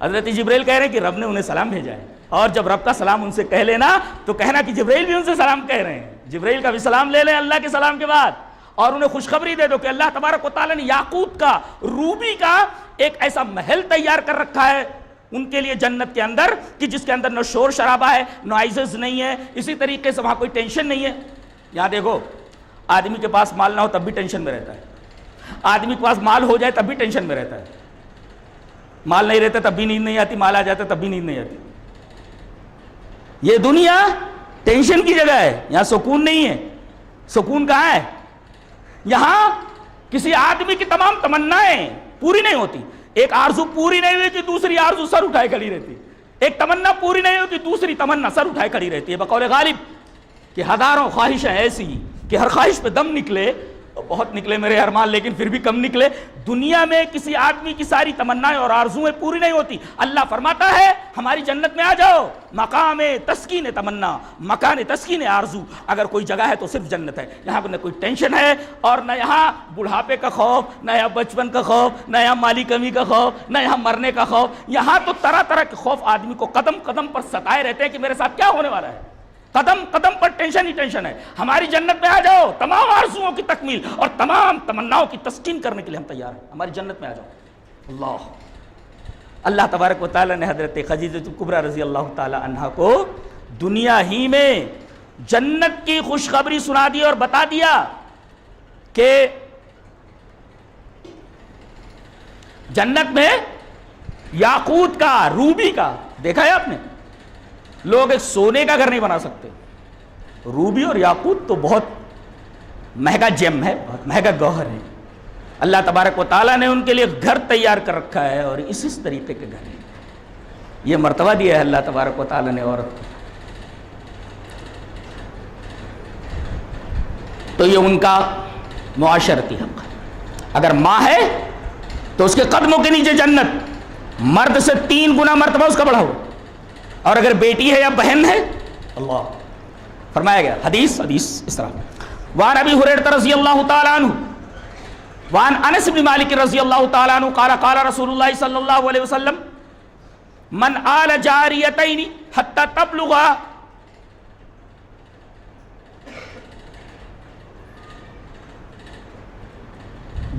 حضرت جبرائیل کہہ رہے ہیں کہ رب نے انہیں سلام بھیجا ہے، اور جب رب کا سلام ان سے کہہ لینا تو کہنا کہ جبرائیل بھی ان سے سلام کہہ رہے ہیں۔ جبرائیل کا بھی سلام لے لیں اللہ کے سلام کے بعد، اور انہیں خوشخبری دے دو کہ اللہ تبارک و تعالیٰ نے یاقوت کا، روبی کا ایک ایسا محل تیار کر رکھا ہے ان کے لیے جنت کے اندر کہ جس کے اندر نہ شور شرابہ ہے، نوائزز نہیں ہے، اسی طریقے سے وہاں کوئی ٹینشن نہیں ہے۔ یہاں دیکھو آدمی کے پاس مال نہ ہو تب بھی ٹینشن میں رہتا ہے، آدمی کے پاس مال ہو جائے تب بھی ٹینشن میں رہتا ہے، مال نہیں رہتا تب بھی نیند نہیں آتی، مال آ جاتا تب بھی نیند نہیں آتی۔ یہ دنیا ٹینشن کی جگہ ہے، یہاں سکون نہیں ہے۔ سکون کہاں ہے؟ یہاں کسی آدمی کی تمام تمنائیں پوری نہیں ہوتی، ایک آرزو پوری نہیں ہوئی کہ دوسری آرزو سر اٹھائے کھڑی رہتی، ایک تمنا پوری نہیں ہوئی کہ دوسری تمنا سر اٹھائے کھڑی رہتی ہے۔ بقول غالب کہ ہزاروں خواہشیں ایسی کہ ہر خواہش پہ دم نکلے بہت نکلے میرے ارمان، لیکن پھر بھی کم نکلے۔ دنیا میں کسی آدمی کی ساری تمنائیں اور آرزویں پوری نہیں ہوتی۔ اللہ فرماتا ہے ہماری جنت میں آ جاؤ، مقام تسکین تمنا، مکان تسکین آرزو۔ اگر کوئی جگہ ہے تو صرف جنت ہے۔ یہاں نہ کوئی ٹینشن ہے، اور نہ یہاں بڑھاپے کا خوف، نہ یہاں بچپن کا خوف، نہ یہاں مالی کمی کا خوف، نہ یہاں مرنے کا خوف۔ یہاں تو طرح طرح کے خوف آدمی کو قدم قدم پر ستائے رہتے ہیں کہ میرے ساتھ کیا ہونے والا ہے۔ قدم قدم پر ٹینشن ہی ٹینشن ہے۔ ہماری جنت میں آ جاؤ، تمام آرزوؤں کی تکمیل اور تمام تمناؤں کی تسکین کرنے کے لیے ہم تیار ہیں۔ ہماری جنت میں آ جاؤ۔ اللہ تبارک و تعالیٰ نے حضرت خدیجہ کبریٰ رضی اللہ تعالی عنہا کو دنیا ہی میں جنت کی خوشخبری سنا دی اور بتا دیا کہ جنت میں یاقوت کا، روبی کا، دیکھا ہے آپ نے؟ لوگ ایک سونے کا گھر نہیں بنا سکتے، روبی اور یاقوت تو بہت مہنگا جیم ہے، بہت مہنگا گوہر ہے۔ اللہ تبارک و تعالیٰ نے ان کے لیے گھر تیار کر رکھا ہے، اور اس طریقے کے گھر ہیں۔ یہ مرتبہ دیا ہے اللہ تبارک و تعالیٰ نے عورت کو۔ تو یہ ان کا معاشرتی حق ہے۔ اگر ماں ہے تو اس کے قدموں کے نیچے جنت، مرد سے 3 گنا مرتبہ اس کا بڑھا ہو۔ اور اگر بیٹی ہے یا بہن ہے، اللہ فرمایا گیا، حدیث اس طرح، وعن ابی ہریرہ رضی اللہ تعالی عنہ وعن انس بن مالک رضی اللہ تعالی عنہ قال قال رسول اللہ صلی اللہ علیہ وسلم من آل جاریتین حتی تبلغا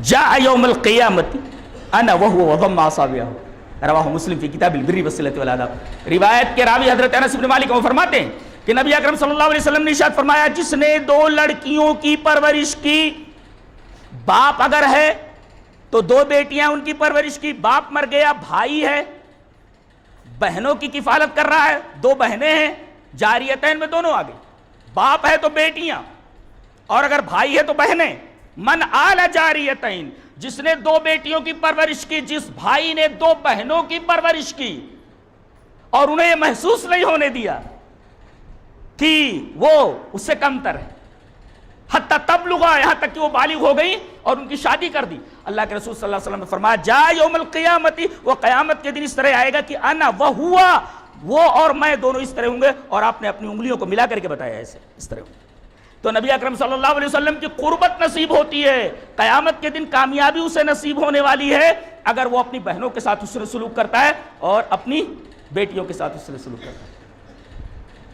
جاء یوم القیامت انا وهو وضم اصابعه، رواہ مسلم فی کتاب البر والصلۃ والآداب۔ روایت کے راوی حضرت انس بن مالک وہ فرماتے ہیں کہ نبی اکرم صلی اللہ علیہ وسلم نے ارشاد فرمایا، جس نے 2 لڑکیوں کی پرورش کی، باپ اگر ہے تو 2 بیٹیاں ان کی پرورش کی، باپ مر گیا، بھائی ہے، بہنوں کی کفالت کر رہا ہے، 2 بہنیں ہیں، جاریتین میں دونوں آگے، باپ ہے تو بیٹیاں، اور اگر بھائی ہے تو بہنیں۔ من آل جاریتین، جس نے 2 بیٹیوں کی پرورش کی، جس بھائی نے 2 بہنوں کی پرورش کی، اور انہیں یہ محسوس نہیں ہونے دیا کہ وہ اس سے کم تر ہے، حتی تبلغا، یہاں تک کہ وہ بالغ ہو گئی اور ان کی شادی کر دی۔ اللہ کے رسول صلی اللہ علیہ وسلم نے فرمایا، جا یوم القیامت، وہ قیامت کے دن اس طرح آئے گا کہ انا وہ اور میں دونوں اس طرح ہوں گے، اور آپ نے اپنی انگلیوں کو ملا کر کے بتایا ایسے اس طرح ہوں گے۔ تو نبی اکرم صلی اللہ علیہ وسلم کی قربت نصیب ہوتی ہے، قیامت کے دن کامیابی اسے نصیب ہونے والی ہے اگر وہ اپنی بہنوں کے ساتھ اس طرح سلوک کرتا ہے اور اپنی بیٹیوں کے ساتھ اس طرح سلوک کرتا ہے۔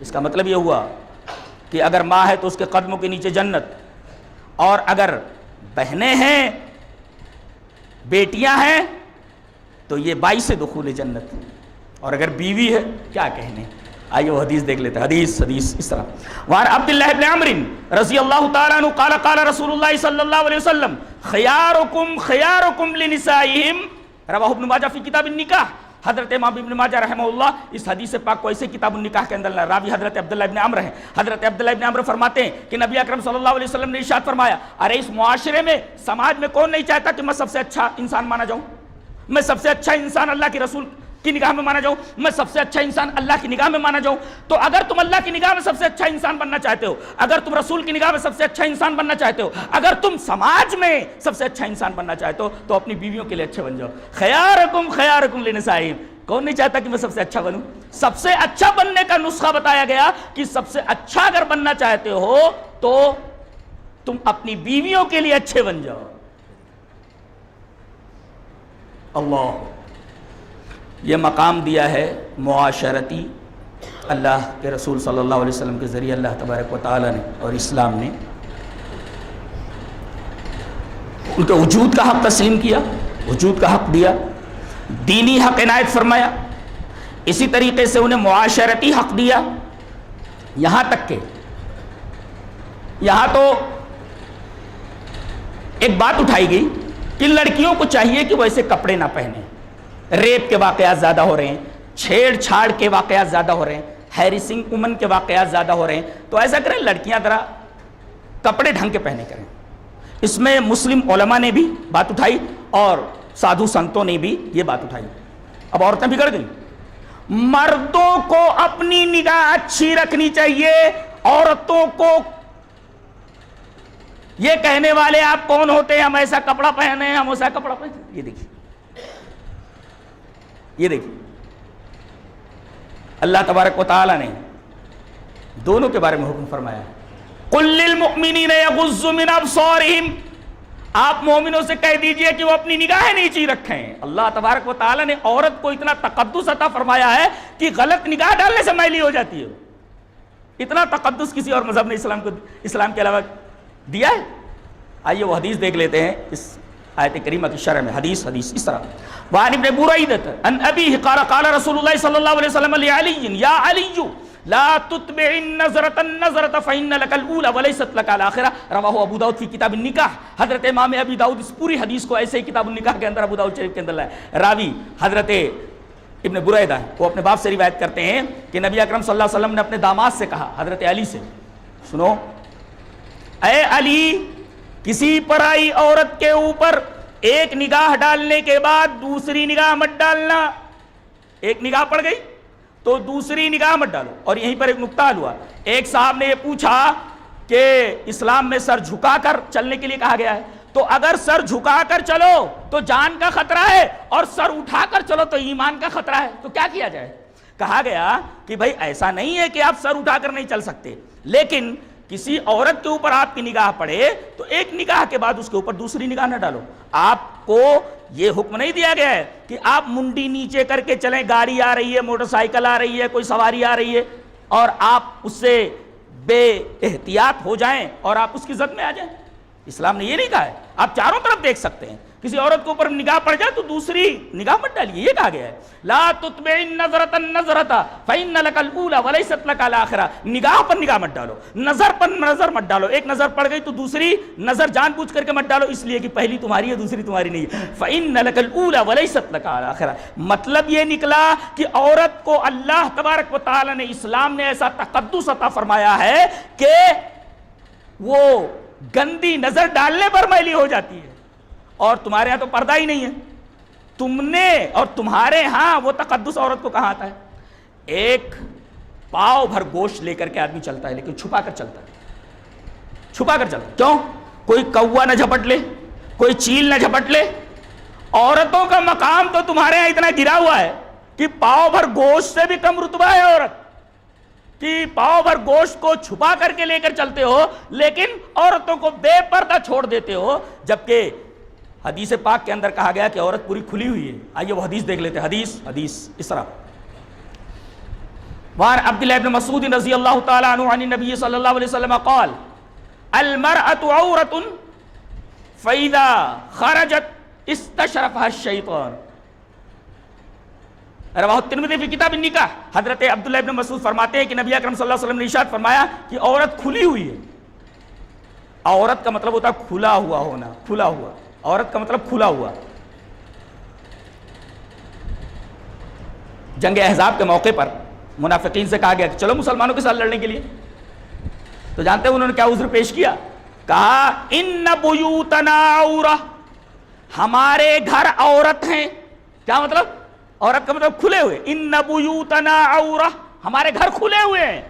اس کا مطلب یہ ہوا کہ اگر ماں ہے تو اس کے قدموں کے نیچے جنت، اور اگر بہنیں ہیں، بیٹیاں ہیں، تو یہ 22 دخول جنت، اور اگر بیوی ہے کیا کہنے۔ آئیے وہ حدیث دیکھ لیتے ہیں۔ حدیث اس طرح، وعن عبداللہ بن عمرو رضی اللہ تعالیٰ عنہ قال قال رسول اللہ صلی اللہ علیہ وسلم خیارکم لنسائہم، رواہ ابن ماجہ فی کتاب النکاح۔ حضرت امام ابن ماجہ رحمہ اللہ اس حدیث پاک کو ایسے کتاب النکاح کے اندر، راوی حضرت عبداللہ ابن عمرو ہیں۔ حضرت عبداللہ ابن عمرو فرماتے ہیں کہ نبی اکرم صلی اللہ علیہ وسلم نے ارشاد فرمایا، ارے اس معاشرے میں، سماج میں کون نہیں چاہتا کہ میں سب سے اچھا انسان مانا جاؤں، میں سب سے اچھا انسان اللہ کے رسول کی نگاہ میں مانا جاؤں، میں سب سے اچھا انسان اللہ کی نگاہ میں مانا جاؤں۔ تو اگر تم اللہ کی نگاہ میں سب سے اچھا انسان بننا چاہتے ہو، اگر تم رسول کی نگاہ میں سب سے اچھا انسان بننا چاہتے ہو، اگر تم سماج میں سب سے اچھا انسان بننا چاہتے ہو، تو اپنی بیویوں کے لیے اچھے بن جاؤ۔ خیارکم لنسائہم، کون نہیں چاہتا کہ میں سب سے اچھا بنوں؟ سب سے اچھا بننے کا نسخہ بتایا گیا کہ سب سے اچھا اگر بننا چاہتے ہو تو تم اپنی بیویوں کے لیے اچھے بن جاؤ۔ اللہ، یہ مقام دیا ہے معاشرتی اللہ کے رسول صلی اللہ علیہ وسلم کے ذریعے اللہ تبارک و تعالیٰ نے اور اسلام نے ان کے وجود کا حق تسلیم کیا، وجود کا حق دیا، دینی حق عنایت فرمایا، اسی طریقے سے انہیں معاشرتی حق دیا، یہاں تک کہ یہاں تو ایک بات اٹھائی گئی کہ لڑکیوں کو چاہیے کہ وہ ایسے کپڑے نہ پہنیں، ریپ کے واقعات زیادہ ہو رہے ہیں، چھیڑ چھاڑ کے واقعات زیادہ ہو رہے ہیں، ہیریسنگ وومن کے واقعات زیادہ ہو رہے ہیں، تو ایسا کریں لڑکیاں ذرا کپڑے ڈھنگ کے پہنے کریں۔ اس میں مسلم علماء نے بھی بات اٹھائی اور سادھو سنتوں نے بھی یہ بات اٹھائی۔ اب عورتیں بگڑ گئیں، مردوں کو اپنی نگاہ اچھی رکھنی چاہیے، عورتوں کو یہ کہنے والے آپ کون ہوتے ہیں؟ ہم ایسا کپڑا پہنے ہیں، ہم ایسا کپڑا پہنے. یہ دیکھیے، یہ دیکھیے اللہ تبارک و تعالی نے دونوں کے بارے میں حکم فرمایا ہے. قل للمؤمنین یغضوا من ابصارہم، آپ مومنوں سے کہہ دیجئے کہ وہ اپنی نگاہیں نیچی رکھیں. اللہ تبارک و تعالی نے عورت کو اتنا تقدس عطا فرمایا ہے کہ غلط نگاہ ڈالنے سے میلی ہو جاتی ہے. اتنا تقدس کسی اور مذہب نے اسلام کے علاوہ دیا ہے؟ آئیے وہ حدیث دیکھ لیتے ہیں اس آیت کریمہ کی شرح میں. حدیث اس طرح وعن ابن بریدہ عن ابیہ قال قال رسول اللہ صلی اللہ علیہ وسلم لعلی یا علی لا تتبع النظرة فإن لك الأولى وليست لك الآخرة. رواہ ابو داؤد فی کتاب النکاح. حضرت امام ابی داؤد اس پوری حدیث کو ایسے ہی کتاب النکاح کے اندر ابو داؤد شریف کے اندر لائے. راوی حضرت ابن بریدہ وہ اپنے باپ سے روایت کرتے ہیں کہ نبی اکرم صلی اللہ علیہ وسلم نے اپنے داماد سے کہا، حضرت علی سے، سنو اے علی، کسی پرائی عورت کے اوپر ایک نگاہ ڈالنے کے بعد دوسری نگاہ مت ڈالنا. ایک نگاہ پڑ گئی تو دوسری نگاہ مت ڈالو. اور یہیں پر ایک نکتہ ہوا، ایک صاحب نے یہ پوچھا کہ اسلام میں سر جھکا کر چلنے کے لیے کہا گیا ہے، تو اگر سر جھکا کر چلو تو جان کا خطرہ ہے اور سر اٹھا کر چلو تو ایمان کا خطرہ ہے، تو کیا کیا جائے؟ کہا گیا کہ بھائی ایسا نہیں ہے کہ آپ سر اٹھا کر نہیں چل سکتے، لیکن کسی عورت کے اوپر آپ کی نگاہ پڑے تو ایک نگاہ کے بعد اس کے اوپر دوسری نگاہ نہ ڈالو. آپ کو یہ حکم نہیں دیا گیا ہے کہ آپ منڈی نیچے کر کے چلیں، گاڑی آ رہی ہے، موٹر سائیکل آ رہی ہے، کوئی سواری آ رہی ہے اور آپ اس سے بے احتیاط ہو جائیں اور آپ اس کی زد میں آ جائیں. اسلام نے یہ نہیں کہا ہے. آپ چاروں طرف دیکھ سکتے ہیں، کسی عورت کے اوپر نگاہ پڑ جائے تو دوسری نگاہ مت ڈالیے، یہ کہا گیا ہے. لا تتبع النظرة فإن لك الأولى وليست لك الآخرة. نگاہ پر نگاہ مت ڈالو، نظر پر نظر مت ڈالو. ایک نظر پڑ گئی تو دوسری نظر جان بوجھ کر کے مت ڈالو، اس لیے کہ پہلی تمہاری ہے دوسری تمہاری نہیں ہے. فإن لك الأولى وليست لك الآخرة. مطلب یہ نکلا کہ عورت کو اللہ تبارک و تعالی نے، اسلام نے ایسا تقدس عطا فرمایا ہے کہ وہ گندی نظر ڈالنے پر میلی ہو جاتی ہے. اور تمہارے ہاں تو پردہ ہی نہیں ہے. تم نے اور تمہارے ہاں وہ تقدس عورت کو کہاں آتا ہے؟ ایک پاؤ بھر گوشت لے کر کے آدمی چلتا ہے لیکن چھپا کر چلتا ہے، چھپا کر چلتا ہے. کیوں؟ کوئی کوا نہ جھپٹ لے، کوئی چیل نہ جھپٹ لے. عورتوں کا مقام تو تمہارے ہاں اتنا گرا ہوا ہے کہ پاؤ بھر گوشت سے بھی کم رتبہ ہے عورت کہ پاؤ بھر گوشت کو چھپا کر کے لے کر چلتے ہو لیکن عورتوں کو بے پردہ چھوڑ دیتے ہو. جبکہ حدیث پاک کے اندر کہا گیا کہ عورت پوری کھلی ہوئی ہے. آئیے وہ حدیث دیکھ لیتے ہیں. حدیث اس طرح وعن عبداللہ ابن مسعود رضی اللہ تعالی عنہ عن النبی صلی اللہ علیہ وسلم قال المرأة عورة فإذا خرجت استشرفها الشیطان. رواہ الترمذی فی کتاب النکاح. حضرت عبداللہ ابن مسعود فرماتے ہیں کہ نبی اکرم صلی اللہ علیہ وسلم نے ارشاد فرمایا کہ عورت کھلی ہوئی ہے. عورت کا مطلب ہوتا ہے کھلا ہوا ہونا، کھلا ہوا. عورت کا مطلب کھلا ہوا. جنگ احزاب کے موقع پر منافقین سے کہا گیا کہ چلو مسلمانوں کے ساتھ لڑنے کے لیے. تو جانتے ہیں انہوں نے کیا عذر پیش کیا؟ کہا ان بیوتنا عورہ، ہمارے گھر عورت ہیں. کیا مطلب؟ عورت کا مطلب کھلے ہوئے. ان بیوتنا عورہ، ہمارے گھر کھلے ہوئے ہیں.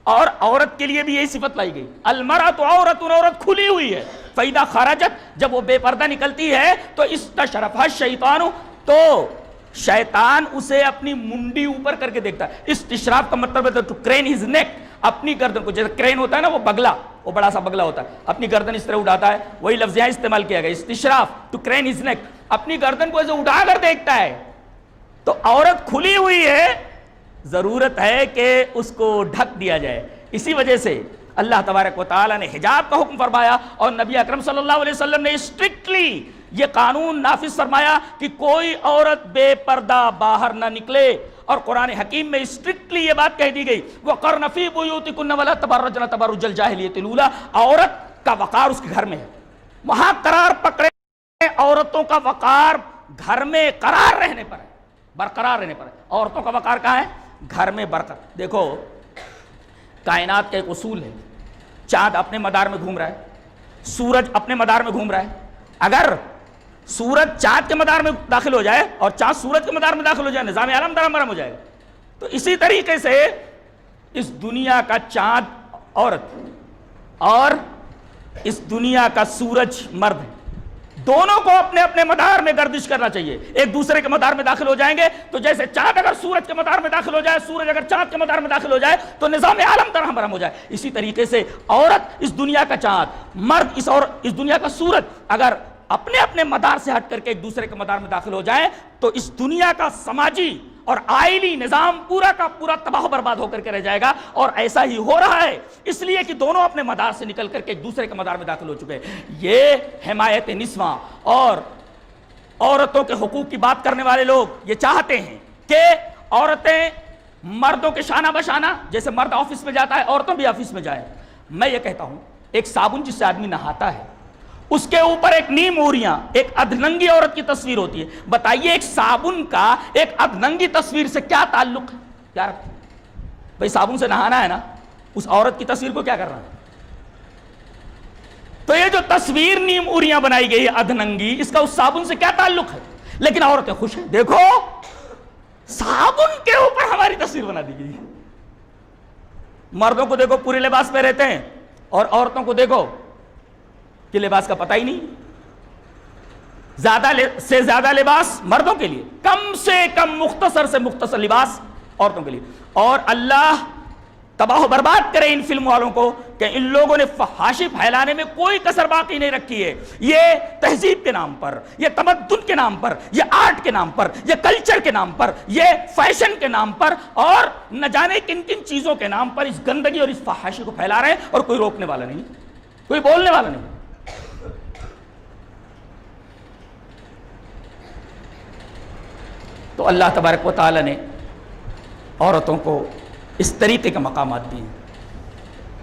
اور عورت کے لیے بھی یہی صفت لائی گئی، المرأۃ عورۃ، عورت کھلی ہوئی ہے. فإذا خرجت، جب وہ بے پردہ نکلتی ہے تو استشرفها الشیطان، تو شیطان اسے اپنی منڈی اوپر کر کے دیکھتا ہے. استشراف کا مطلب ہے ٹو کرین ہز نیک، اپنی گردن کو، جیسے کرین ہوتا ہے نا وہ بگلا، وہ بڑا سا بگلا ہوتا ہے، اپنی گردن اس طرح اٹھاتا ہے. وہی لفظ یہاں استعمال کیا گیا، استشراف ٹو کرین ہز نیک، اپنی گردن کو ایسے اٹھا کر دیکھتا ہے. تو عورت کھلی ہوئی ہے، ضرورت ہے کہ اس کو ڈھک دیا جائے. اسی وجہ سے اللہ تبارک و تعالی نے حجاب کا حکم فرمایا اور نبی اکرم صلی اللہ علیہ وسلم نے اسٹرکٹلی یہ قانون نافذ فرمایا کہ کوئی عورت بے پردہ باہر نہ نکلے. اور قرآن حکیم میں اسٹرکٹلی یہ بات کہہ دی گئی وَقَرْنَ فِي بُيُوتِكُنَّ وَلَا تَبَرَّجْنَ تَبَرُّجَ الْجَاهِلِيَّةِ الْأُولَىٰ. عورت کا وقار اس کے گھر میں ہے، وہاں قرار پکڑے. عورتوں کا وقار گھر میں قرار رہنے پر ہے، برقرار رہنے پر ہے. عورتوں کا وقار کہاں ہے؟ گھر میں برقرار. دیکھو کائنات کا ایک اصول ہے، چاند اپنے مدار میں گھوم رہا ہے، سورج اپنے مدار میں گھوم رہا ہے. اگر سورج چاند کے مدار میں داخل ہو جائے اور چاند سورج کے مدار میں داخل ہو جائے، نظام عالم درہم ہو جائے گا. تو اسی طریقے سے اس دنیا کا چاند عورت اور اس دنیا کا سورج مرد ہے، دونوں کو اپنے اپنے مدار میں گردش کرنا چاہیے. ایک دوسرے کے مدار میں داخل ہو جائیں گے تو جیسے چاند اگر سورج کے مدار میں داخل ہو جائے، سورج اگر چاند کے مدار میں داخل ہو جائے تو نظام عالم درہم برہم ہو جائے. اسی طریقے سے عورت اس دنیا کا چاند، مرد اس دنیا کا سورج اگر اپنے اپنے مدار سے ہٹ کر کے ایک دوسرے کے مدار میں داخل ہو جائے تو اس دنیا کا سماجی اور آئلی نظام پورا کا پورا تباہ و برباد ہو کر کے رہ جائے گا. اور ایسا ہی ہو رہا ہے، اس لیے کہ دونوں اپنے مدار سے نکل کر کے ایک دوسرے کے مدار میں داخل ہو چکے ہیں. یہ حمایت نسواں اور عورتوں کے حقوق کی بات کرنے والے لوگ یہ چاہتے ہیں کہ عورتیں مردوں کے شانہ بشانہ، جیسے مرد آفس میں جاتا ہے عورتوں بھی آفس میں جائیں. میں یہ کہتا ہوں ایک صابن جس سے آدمی نہاتا ہے اس کے اوپر ایک نیم اوریاں ایک ادھننگی عورت کی تصویر ہوتی ہے. بتائیے ایک صابن کا ایک ادھننگی تصویر سے کیا تعلق ہے؟ کیا رکھتا ہے بھائی؟ صابن سے نہانا ہے نا، اس عورت کی تصویر کو کیا کرنا ہے؟ تو یہ جو تصویر نیم اوریاں بنائی گئی ہے ادھننگی، اس کا اس صابن سے کیا تعلق ہے؟ لیکن عورتیں خوش ہیں، دیکھو صابن کے اوپر ہماری تصویر بنا دی گئی. مردوں کو دیکھو پورے لباس پہ رہتے ہیں اور عورتوں کو دیکھو کہ لباس کا پتہ ہی نہیں. زیادہ سے زیادہ لباس مردوں کے لیے، کم سے کم مختصر سے مختصر لباس عورتوں کے لیے. اور اللہ تباہ و برباد کرے ان فلم والوں کو کہ ان لوگوں نے فحاشی پھیلانے میں کوئی کسر باقی نہیں رکھی ہے. یہ تہذیب کے نام پر، یہ تمدن کے نام پر، یہ آرٹ کے نام پر، یہ کلچر کے نام پر، یہ فیشن کے نام پر اور نہ جانے کن کن چیزوں کے نام پر اس گندگی اور اس فحاشی کو پھیلا رہے ہیں اور کوئی روکنے والا نہیں، کوئی بولنے والا نہیں. تو اللہ تبارک و تعالی نے عورتوں کو اس طریقے کے مقامات دیے،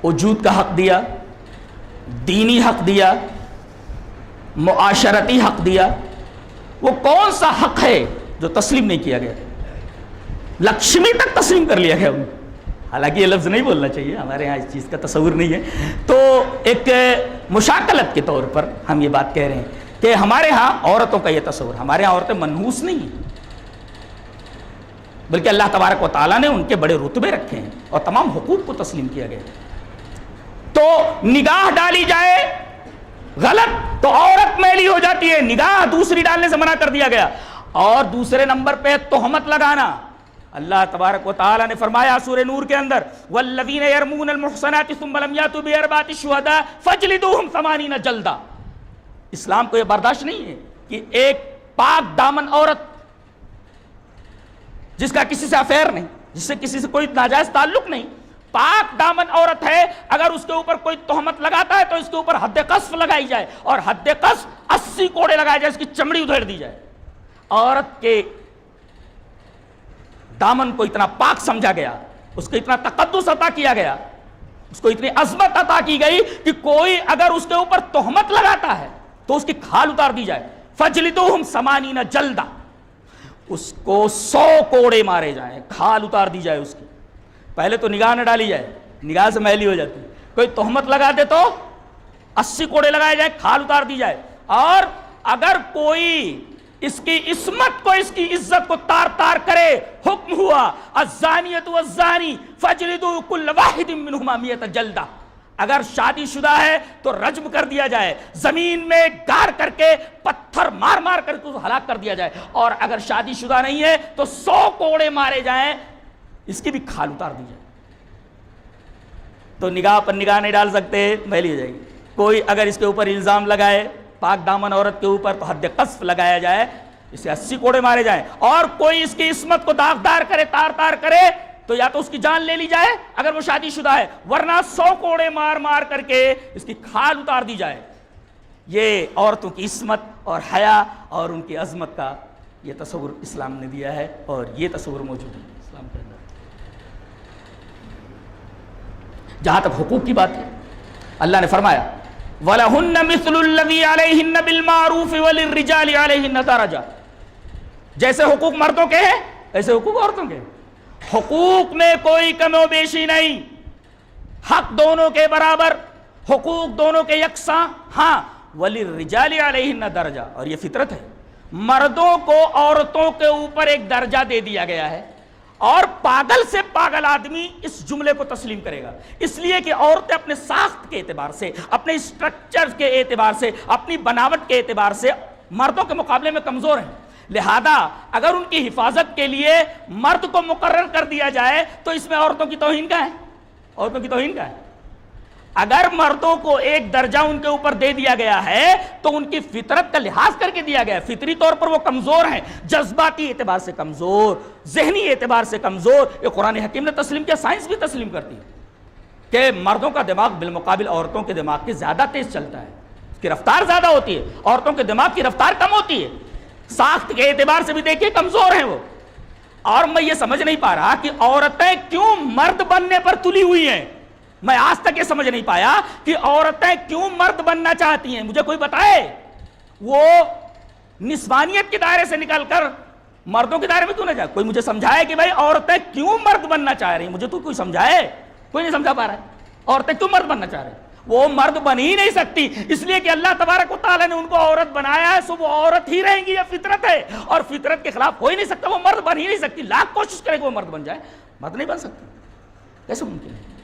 وجود کا حق دیا، دینی حق دیا، معاشرتی حق دیا. وہ کون سا حق ہے جو تسلیم نہیں کیا گیا؟ لکشمی تک تسلیم کر لیا گیا. حالانکہ یہ لفظ نہیں بولنا چاہیے، ہمارے یہاں اس چیز کا تصور نہیں ہے. تو ایک مشاکلت کے طور پر ہم یہ بات کہہ رہے ہیں کہ ہمارے ہاں عورتوں کا یہ تصور، ہمارے ہاں عورتیں منحوس نہیں ہیں، بلکہ اللہ تبارک و تعالیٰ نے ان کے بڑے رتبے رکھے ہیں اور تمام حقوق کو تسلیم کیا گیا. تو نگاہ ڈالی جائے غلط تو عورت میلی ہو جاتی ہے، نگاہ دوسری ڈالنے سے منع کر دیا گیا. اور دوسرے نمبر پہ تہمت لگانا. اللہ تبارک و تعالیٰ نے فرمایا سورہ نور کے اندر والذین یرمون المحصنات ثم لم یاتوا باربعۃ شہداء فاجلدوہم 80 جلدہ. اسلام کو یہ برداشت نہیں ہے کہ ایک پاک دامن عورت جس کا کسی سے افیئر نہیں، جس سے کسی سے کوئی ناجائز تعلق نہیں، پاک دامن عورت ہے، اگر اس کے اوپر کوئی تہمت لگاتا ہے تو اس کے اوپر حد قذف لگائی جائے اور حد قذف 80 کوڑے لگائے جائے، اس کی چمڑی ادھیڑ دی جائے. عورت کے دامن کو اتنا پاک سمجھا گیا، اس کو اتنا تقدس عطا کیا گیا، اس کو اتنی عظمت عطا کی گئی کہ کوئی اگر اس کے اوپر تہمت لگاتا ہے تو اس کی کھال اتار دی جائے. فجلدوہم 80 جلدہ، اس کو 100 کوڑے مارے جائیں، کھال اتار دی جائے اس کی. پہلے تو نگاہ نہ ڈالی جائے، نگاہ سے میلی ہو جاتی. کوئی تہمت لگا دے تو 80 کوڑے لگائے جائیں، کھال اتار دی جائے. اور اگر کوئی اس کی عصمت کو، اس کی عزت کو تار تار کرے، حکم ہوا الزانیۃ والزانی فاجلدوا کل واحد منہما 100 جلدہ. اگر شادی شدہ ہے تو رجم کر دیا جائے، زمین میں گار کر کے پتھر مار مار کر کے ہلاک کر دیا جائے. اور اگر شادی شدہ نہیں ہے تو 100 کوڑے مارے جائیں، اس کی بھی کھال اتار دی جائے. تو نگاہ پر نگاہ نہیں ڈال سکتے، میلی ہو جائے گی. کوئی اگر اس کے اوپر الزام لگائے پاک دامن عورت کے اوپر تو حد قذف لگایا جائے، اسے 80 کوڑے مارے جائیں. اور کوئی اس کی عصمت کو داغدار کرے، تار تار کرے تو یا تو اس کی جان لے لی جائے اگر وہ شادی شدہ ہے، ورنہ 100 کوڑے مار مار کر کے اس کی کھال اتار دی جائے. یہ عورتوں کی عصمت اور حیا اور ان کی عظمت کا یہ تصور اسلام نے دیا ہے اور یہ تصور موجود ہے اسلام کے اندر. جہاں تک حقوق کی بات ہے، اللہ نے فرمایا وَلَهُنَّ مِثْلُ الَّذِي عَلَيْهِنَّ بِالْمَعْرُوفِ وَلِلرِّجَالِ عَلَيْهِنَّ دَرَجَةٌ. جیسے حقوق مردوں کے ہیں ایسے حقوق عورتوں کے ہیں. حقوق میں کوئی کم و بیشی نہیں، حق دونوں کے برابر، حقوق دونوں کے یکساں. ہاں وَلِلرِّجَالِ عَلَيْهِنَّ دَرَجَةٌ، اور یہ فطرت ہے، مردوں کو عورتوں کے اوپر ایک درجہ دے دیا گیا ہے اور پاگل سے پاگل آدمی اس جملے کو تسلیم کرے گا، اس لیے کہ عورتیں اپنے ساخت کے اعتبار سے، اپنے اسٹرکچر کے اعتبار سے، اپنی بناوٹ کے اعتبار سے مردوں کے مقابلے میں کمزور ہیں. لہذا اگر ان کی حفاظت کے لیے مرد کو مقرر کر دیا جائے تو اس میں عورتوں کی توہین کا ہے؟ عورتوں کی توہین کا ہے. اگر مردوں کو ایک درجہ ان کے اوپر دے دیا گیا ہے تو ان کی فطرت کا لحاظ کر کے دیا گیا ہے. فطری طور پر وہ کمزور ہیں، جذباتی اعتبار سے کمزور، ذہنی اعتبار سے کمزور. یہ قرآن حکیم نے تسلیم کیا، سائنس بھی تسلیم کرتی ہے کہ مردوں کا دماغ بالمقابل عورتوں کے دماغ کے زیادہ تیز چلتا ہے، اس کی رفتار زیادہ ہوتی ہے، عورتوں کے دماغ کی رفتار کم ہوتی ہے. ساخت کے اعتبار سے بھی دیکھیے کمزور ہیں وہ. اور میں یہ سمجھ نہیں پا رہا کہ عورتیں کیوں مرد بننے پر تلی ہوئی ہیں. میں آج تک یہ سمجھ نہیں پایا کہ عورتیں کیوں مرد بننا چاہتی ہیں. مجھے کوئی بتائے. وہ نسوانیت کے دائرے سے نکل کر مردوں کے دائرے میں کیوں نہ جائے؟ کوئی مجھے سمجھائے کہ بھائی عورتیں کیوں مرد بننا چاہ رہی ہیں. مجھے تو کوئی سمجھائے. کوئی نہیں سمجھا پا رہا ہے. عورتیں کیوں مرد بننا چاہ رہے ہیں؟ وہ مرد بن ہی نہیں سکتی، اس لیے کہ اللہ تبارک و تعالیٰ نے ان کو عورت بنایا ہے. سو وہ عورت ہی رہیں گی، یہ فطرت ہے اور فطرت کے خلاف ہو ہی نہیں سکتا. وہ مرد بن ہی نہیں سکتی، لاکھ کوشش کرے کہ وہ مرد بن جائے، مرد نہیں بن سکتی. کیسے ممکن ہے؟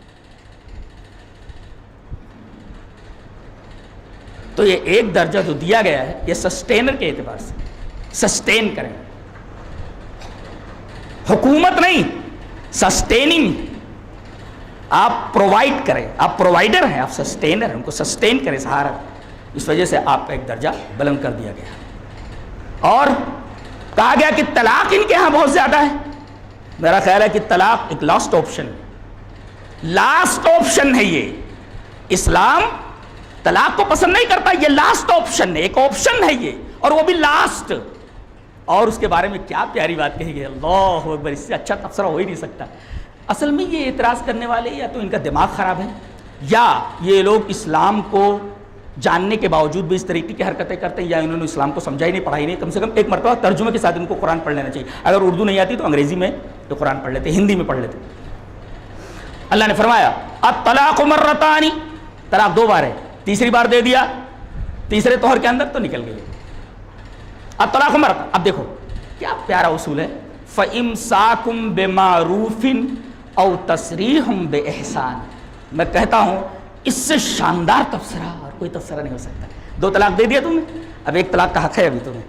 تو یہ ایک درجہ جو دیا گیا ہے یہ سسٹینر کے اعتبار سے سسٹین کریں، حکومت نہیں، سسٹیننگ. آپ پرووائڈ کریں، آپ پرووائڈر ہیں، آپ سسٹینر ہیں، ان کو سسٹین کریں، سہارا. اس وجہ سے آپ کا ایک درجہ بلند کر دیا گیا. اور کہا گیا کہ طلاق ان کے ہاں بہت زیادہ ہے. میرا خیال ہے کہ طلاق ایک لاسٹ آپشن، لاسٹ آپشن ہے. یہ اسلام طلاق کو پسند نہیں کرتا، یہ لاسٹ آپشن ہے، ایک آپشن ہے یہ، اور وہ بھی لاسٹ. اور اس کے بارے میں کیا پیاری بات کہی گئی، اللہ اکبر، اس سے اچھا تبصرہ ہو ہی نہیں سکتا. اصل میں یہ اعتراض کرنے والے یا تو ان کا دماغ خراب ہے، یا یہ لوگ اسلام کو جاننے کے باوجود بھی اس طریقے کی حرکتیں کرتے ہیں، یا انہوں نے اسلام کو سمجھا ہی نہیں، پڑھا ہی نہیں. کم سے کم ایک مرتبہ ترجمے کے ساتھ ان کو قرآن پڑھ لینا چاہیے. اگر اردو نہیں آتی تو انگریزی میں تو قرآن پڑھ لیتے، ہندی میں پڑھ لیتے. اللہ نے فرمایا الطلاق مرتان، طلاق 2 بار ہے، تیسری بار دے دیا تیسرے طہر کے اندر تو نکل گئی. الطلاق مرتان. اب دیکھو کیا پیارا اصول ہے، فَإِمْسَاكُمْ بِمَعْرُوفٍ او تسریح بِإِحْسَان. میں کہتا ہوں اس سے شاندار تبصرہ اور کوئی تبصرہ نہیں ہو سکتا. 2 طلاق دے دیا تم نے، اب 1 طلاق کا حق ہے ابھی تمہیں.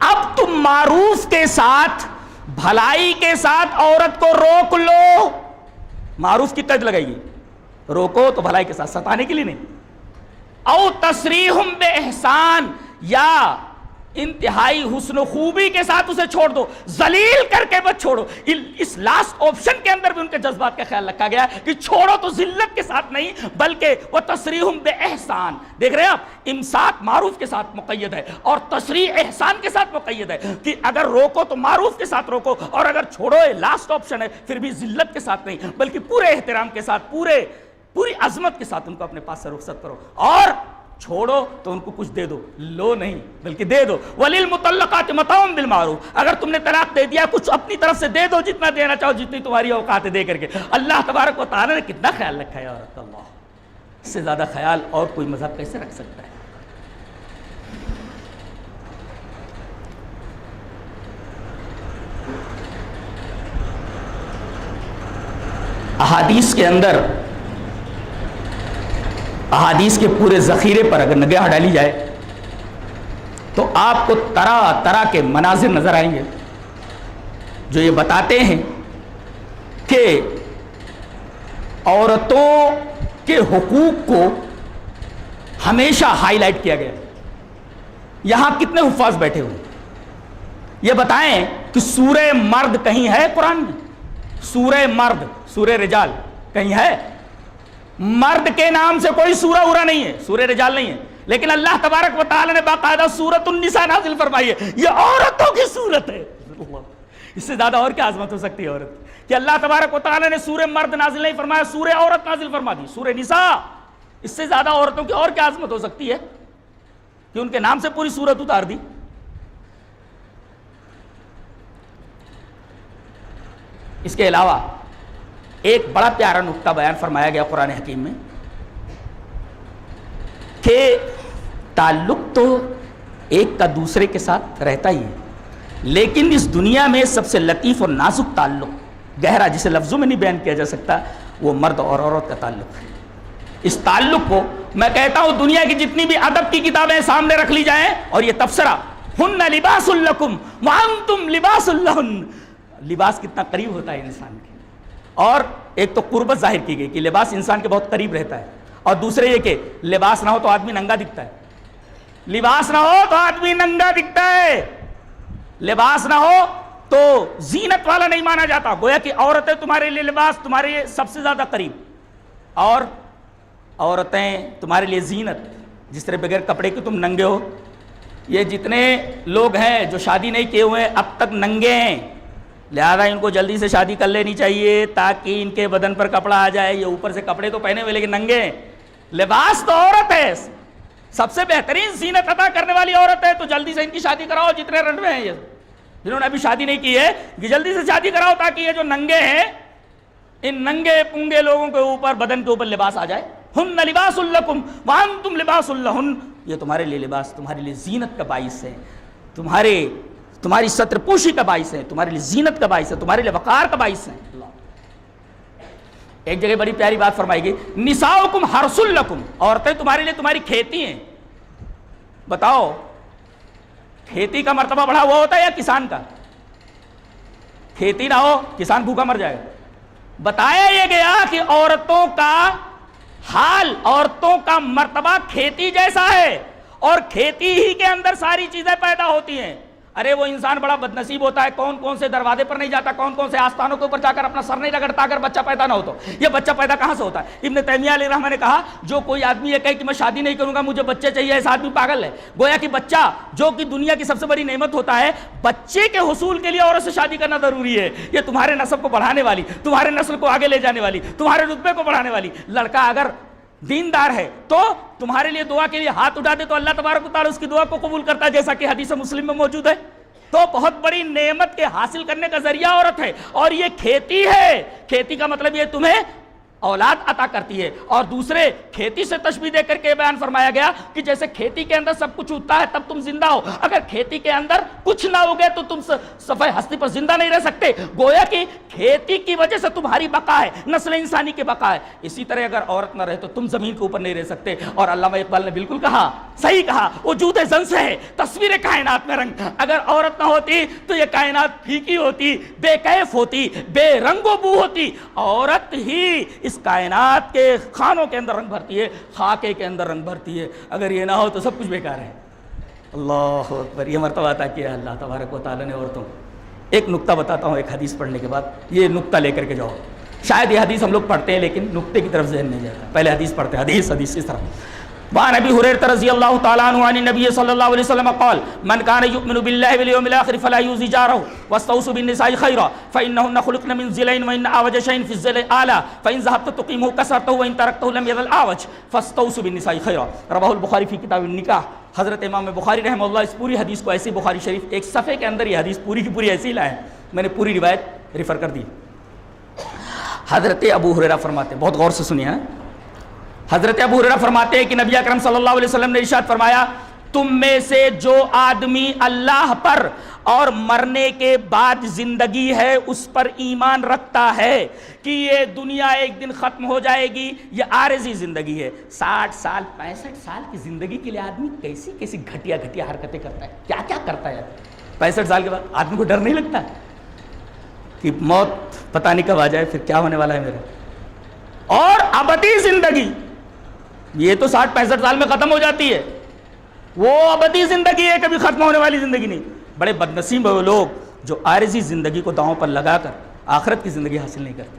اب تم معروف کے ساتھ، بھلائی کے ساتھ عورت کو روک لو. معروف کی قید لگائی گی، روکو تو بھلائی کے ساتھ، ستانے کے لیے نہیں. او تسریح بِإِحْسَان، یا انتہائی حسن و خوبی کے ساتھ اسے چھوڑ دو، ذلیل کر کے مت چھوڑو. اس لاسٹ آپشن کے اندر بھی ان کے جذبات کا خیال رکھا گیا کہ چھوڑو تو ذلت کے ساتھ نہیں، بلکہ وہ تسریح بِإِحْسَان. دیکھ رہے ہیں آپ، امساک معروف کے ساتھ مقید ہے اور تسریح احسان کے ساتھ مقید ہے کہ اگر روکو تو معروف کے ساتھ روکو، اور اگر چھوڑو یہ لاسٹ آپشن ہے، پھر بھی ذلت کے ساتھ نہیں، بلکہ پورے احترام کے ساتھ، پوری عظمت کے ساتھ ان کو اپنے پاس سے رخصت کرو. اور چھوڑو تو ان کو کچھ دے دو، لو نہیں بلکہ دے دو. وَلِلْمُطَلَّقَاتِ مَتَاعٌ بِالْمَعْرُوفِ. اگر تم نے طلاق دے دیا، کچھ اپنی طرف سے دے دو، جتنا دینا چاہو، جتنی تمہاری اوقات دے کر کے. اللہ تبارک و تعالیٰ نے کتنا خیال رکھا ہے عورت کا. اللہ، اس سے زیادہ خیال اور کوئی مذہب کیسے رکھ سکتا ہے؟ احادیث کے اندر، احادیث کے پورے ذخیرے پر اگر نگاہ ڈالی جائے تو آپ کو طرح طرح کے مناظر نظر آئیں گے جو یہ بتاتے ہیں کہ عورتوں کے حقوق کو ہمیشہ ہائی لائٹ کیا گیا. یہاں کتنے حفاظ بیٹھے ہوئے، یہ بتائیں کہ سورہ مرد کہیں ہے قرآن میں؟ سورہ مرد، سورہ رجال کہیں ہے؟ مرد کے نام سے کوئی سورہ اورا نہیں ہے، سورہ رجال نہیں ہے. لیکن اللہ تبارک و تعالی نے باقاعدہ سورۃ النساء نازل فرمائی ہے. یہ عورتوں کی صورت ہے. اس سے زیادہ اور کیا عظمت ہو سکتی ہے عورت کہ اللہ تبارک و تعالی نے سورہ مرد نازل نہیں فرمایا، سورہ عورت نازل فرما دی، سورہ نساء. اس سے زیادہ عورتوں کی اور کیا عظمت ہو سکتی ہے کہ ان کے نام سے پوری سورت اتار دی. اس کے علاوہ ایک بڑا پیارا نقطہ بیان فرمایا گیا قرآن حکیم میں کہ تعلق تو ایک کا دوسرے کے ساتھ رہتا ہی ہے، لیکن اس دنیا میں سب سے لطیف اور نازک تعلق گہرا جسے لفظوں میں نہیں بیان کیا جا سکتا، وہ مرد اور عورت کا تعلق ہے۔ اس تعلق کو میں کہتا ہوں دنیا کی جتنی بھی ادب کی کتابیں سامنے رکھ لی جائیں، اور یہ تبصرہ ہن لباس لکم وانتم لباس لہن، لباس کتنا قریب ہوتا ہے انسان کے، اور ایک تو قربت ظاہر کی گئی کہ لباس انسان کے بہت قریب رہتا ہے، اور دوسرے یہ کہ لباس نہ ہو تو آدمی ننگا دکھتا ہے، لباس نہ ہو تو آدمی ننگا دکھتا ہے، لباس نہ ہو تو زینت والا نہیں مانا جاتا، گویا کہ عورتیں تمہارے لیے لباس، تمہارے لیے سب سے زیادہ قریب، اور عورتیں تمہارے لیے زینت، جس طرح بغیر کپڑے کے تم ننگے ہو۔ یہ جتنے لوگ ہیں جو شادی نہیں کیے ہوئے اب تک ننگے ہیں، لہذا ان کو جلدی سے شادی کر لینی چاہیے تاکہ ان کے بدن پر کپڑا آ جائے۔ یہ اوپر سے کپڑے تو پہنے ہوئے لیکن ننگے ہیں، لباس تو عورت ہے، سب سے بہترین زینت عطا کرنے والی عورت ہے، تو جلدی سے ان کی شادی کراؤ جتنے رنڈوے ہیں یہ جنہوں نے ابھی شادی نہیں کی ہے، کہ جلدی سے شادی کراؤ تاکہ یہ جو ننگے ہیں ان ننگے پنگے لوگوں کے اوپر بدن کے اوپر لباس آ جائے۔ ہن لباس لکم وانتم لباس لہن، یہ تمہارے لیے لباس، تمہارے لیے زینت کا باعث ہے، تمہاری ستر پوشی کا باعث ہے، تمہارے لیے زینت کا باعث ہے، تمہارے لیے وقار کا باعث ہے۔ ایک جگہ بڑی پیاری بات فرمائی گئی، نساؤکم حرث لکم، عورتیں تمہارے لیے تمہاری کھیتی ہیں۔ بتاؤ کھیتی کا مرتبہ بڑھا ہوا ہوتا ہے یا کسان کا؟ کھیتی نہ ہو کسان بھوکا مر جائے گا۔ بتایا یہ گیا کہ عورتوں کا حال، عورتوں کا مرتبہ کھیتی جیسا ہے، اور کھیتی ہی کے اندر ساری چیزیں پیدا ہوتی ہیں۔ ارے وہ انسان بڑا بدنصیب ہوتا ہے، کون کون سے دروازے پر نہیں جاتا، کون کون سے آستانوں کے اوپر جا کر اپنا سر نہیں رگڑتا اگر بچہ پیدا نہ ہو تو۔ یہ بچہ پیدا کہاں سے ہوتا ہے؟ ابن تیمیہ علیہ الرحمہ نے کہا جو کوئی آدمی یہ کہے کہ میں شادی نہیں کروں گا مجھے بچے چاہیے، ایسا آدمی پاگل ہے۔ گویا کہ بچہ جو کہ دنیا کی سب سے بڑی نعمت ہوتا ہے، بچے کے حصول کے لیے عورت سے شادی کرنا ضروری ہے۔ یہ تمہارے نسب کو بڑھانے والی، تمہارے نسل کو آگے لے جانے والی، تمہارے رتبے کو بڑھانے والی۔ لڑکا اگر دیندار ہے تو تمہارے لیے دعا کے لیے ہاتھ اٹھا دے تو اللہ تبارک و تعالیٰ اس کی دعا کو قبول کرتا ہے، جیسا کہ حدیث مسلم میں موجود ہے۔ تو بہت بڑی نعمت کے حاصل کرنے کا ذریعہ عورت ہے، اور یہ کھیتی ہے۔ کھیتی کا مطلب یہ تمہیں اولاد عطا کرتی ہے، اور دوسرے کھیتی سے تشبیہ دے کر کے بیان فرمایا گیا کہ جیسے کھیتی کے اندر سب کچھ اگتا ہے تب تم زندہ ہو، اگر کھیتی کے اندر کچھ نہ اگے تو تم صفحہ ہستی پر زندہ نہیں رہ سکتے۔ گویا کہ کھیتی کی وجہ سے تمہاری بقا ہے، نسل انسانی کی بقا ہے۔ اسی طرح اگر عورت نہ رہے تو تم زمین کے اوپر نہیں رہ سکتے۔ اور علامہ اقبال نے بالکل کہا، صحیح کہا، وجود زن سے ہے تصویر کائنات میں رنگ۔ اگر عورت نہ ہوتی تو یہ کائنات پھیکی ہوتی، بے کیف ہوتی، بے رنگ و بو ہوتی۔ عورت ہی اس کائنات کے خانوں کے اندر رنگ بھرتی ہے، خاکے کے اندر رنگ بھرتی ہے۔ اگر یہ نہ ہو تو سب کچھ بیکار ہے۔ اللہ اکبر، یہ مرتبہ عطا کیا اللہ تبارک و تعالیٰ نے عورتوں۔ ایک نقطہ بتاتا ہوں ایک حدیث پڑھنے کے بعد، یہ نقطہ لے کر کے جاؤ۔ شاید یہ حدیث ہم لوگ پڑھتے ہیں لیکن نقطے کی طرف ذہن نہیں جاتا، پہلے حدیث پڑھتے ہیں۔ حدیث اس طرح، وعن ابي هريره رضي الله تعالى عنه عن النبي صلى الله عليه وسلم قال من كان يؤمن بالله واليوم الاخر فلا يؤذي جاره واستوصوا بالنساء خيرا فانهن خلقن من ذيلين وان اعوج شيء في الذيل اعلى فان ذهبت تقيمه كسرته وان تركته لم يزل اعوج فاستوصوا بالنساء خيرا رواه البخاري في كتاب النکاح۔ حضرت امام بخاری رحمہ اللہ اس پوری حدیث کو ایسی بخاری شریف ایک صفحے کے اندر یہ حدیث پوری کی پوری ایسی لائے ہیں، میں نے پوری روایت ریفر کر دی۔ حضرت ابو ہریرہ فرماتے ہیں، بہت غور سے سنیے، حضرت ابو ہریرہ فرماتے ہیں کہ نبی اکرم صلی اللہ علیہ وسلم نے ارشاد فرمایا، تم میں سے جو آدمی اللہ پر اور مرنے کے بعد زندگی ہے اس پر ایمان رکھتا ہے کہ یہ دنیا ایک دن ختم ہو جائے گی، یہ عارضی زندگی ہے۔ 60 سال 65 سال کی زندگی کے لیے آدمی کیسی کیسی گھٹیا گھٹیا حرکتیں کرتا ہے، کیا کیا کرتا ہے۔ 65 سال کے بعد آدمی کو ڈر نہیں لگتا کہ موت پتہ نہیں کب آ جائے، پھر کیا ہونے والا ہے میرا۔ اور ابدی زندگی یہ تو 60-65 سال میں ختم ہو جاتی ہے، وہ ابدی زندگی ہے، کبھی ختم ہونے والی زندگی نہیں۔ بڑے بدنصیب ہیں وہ لوگ جو عارضی زندگی کو داؤں پر لگا کر آخرت کی زندگی حاصل نہیں کرتے،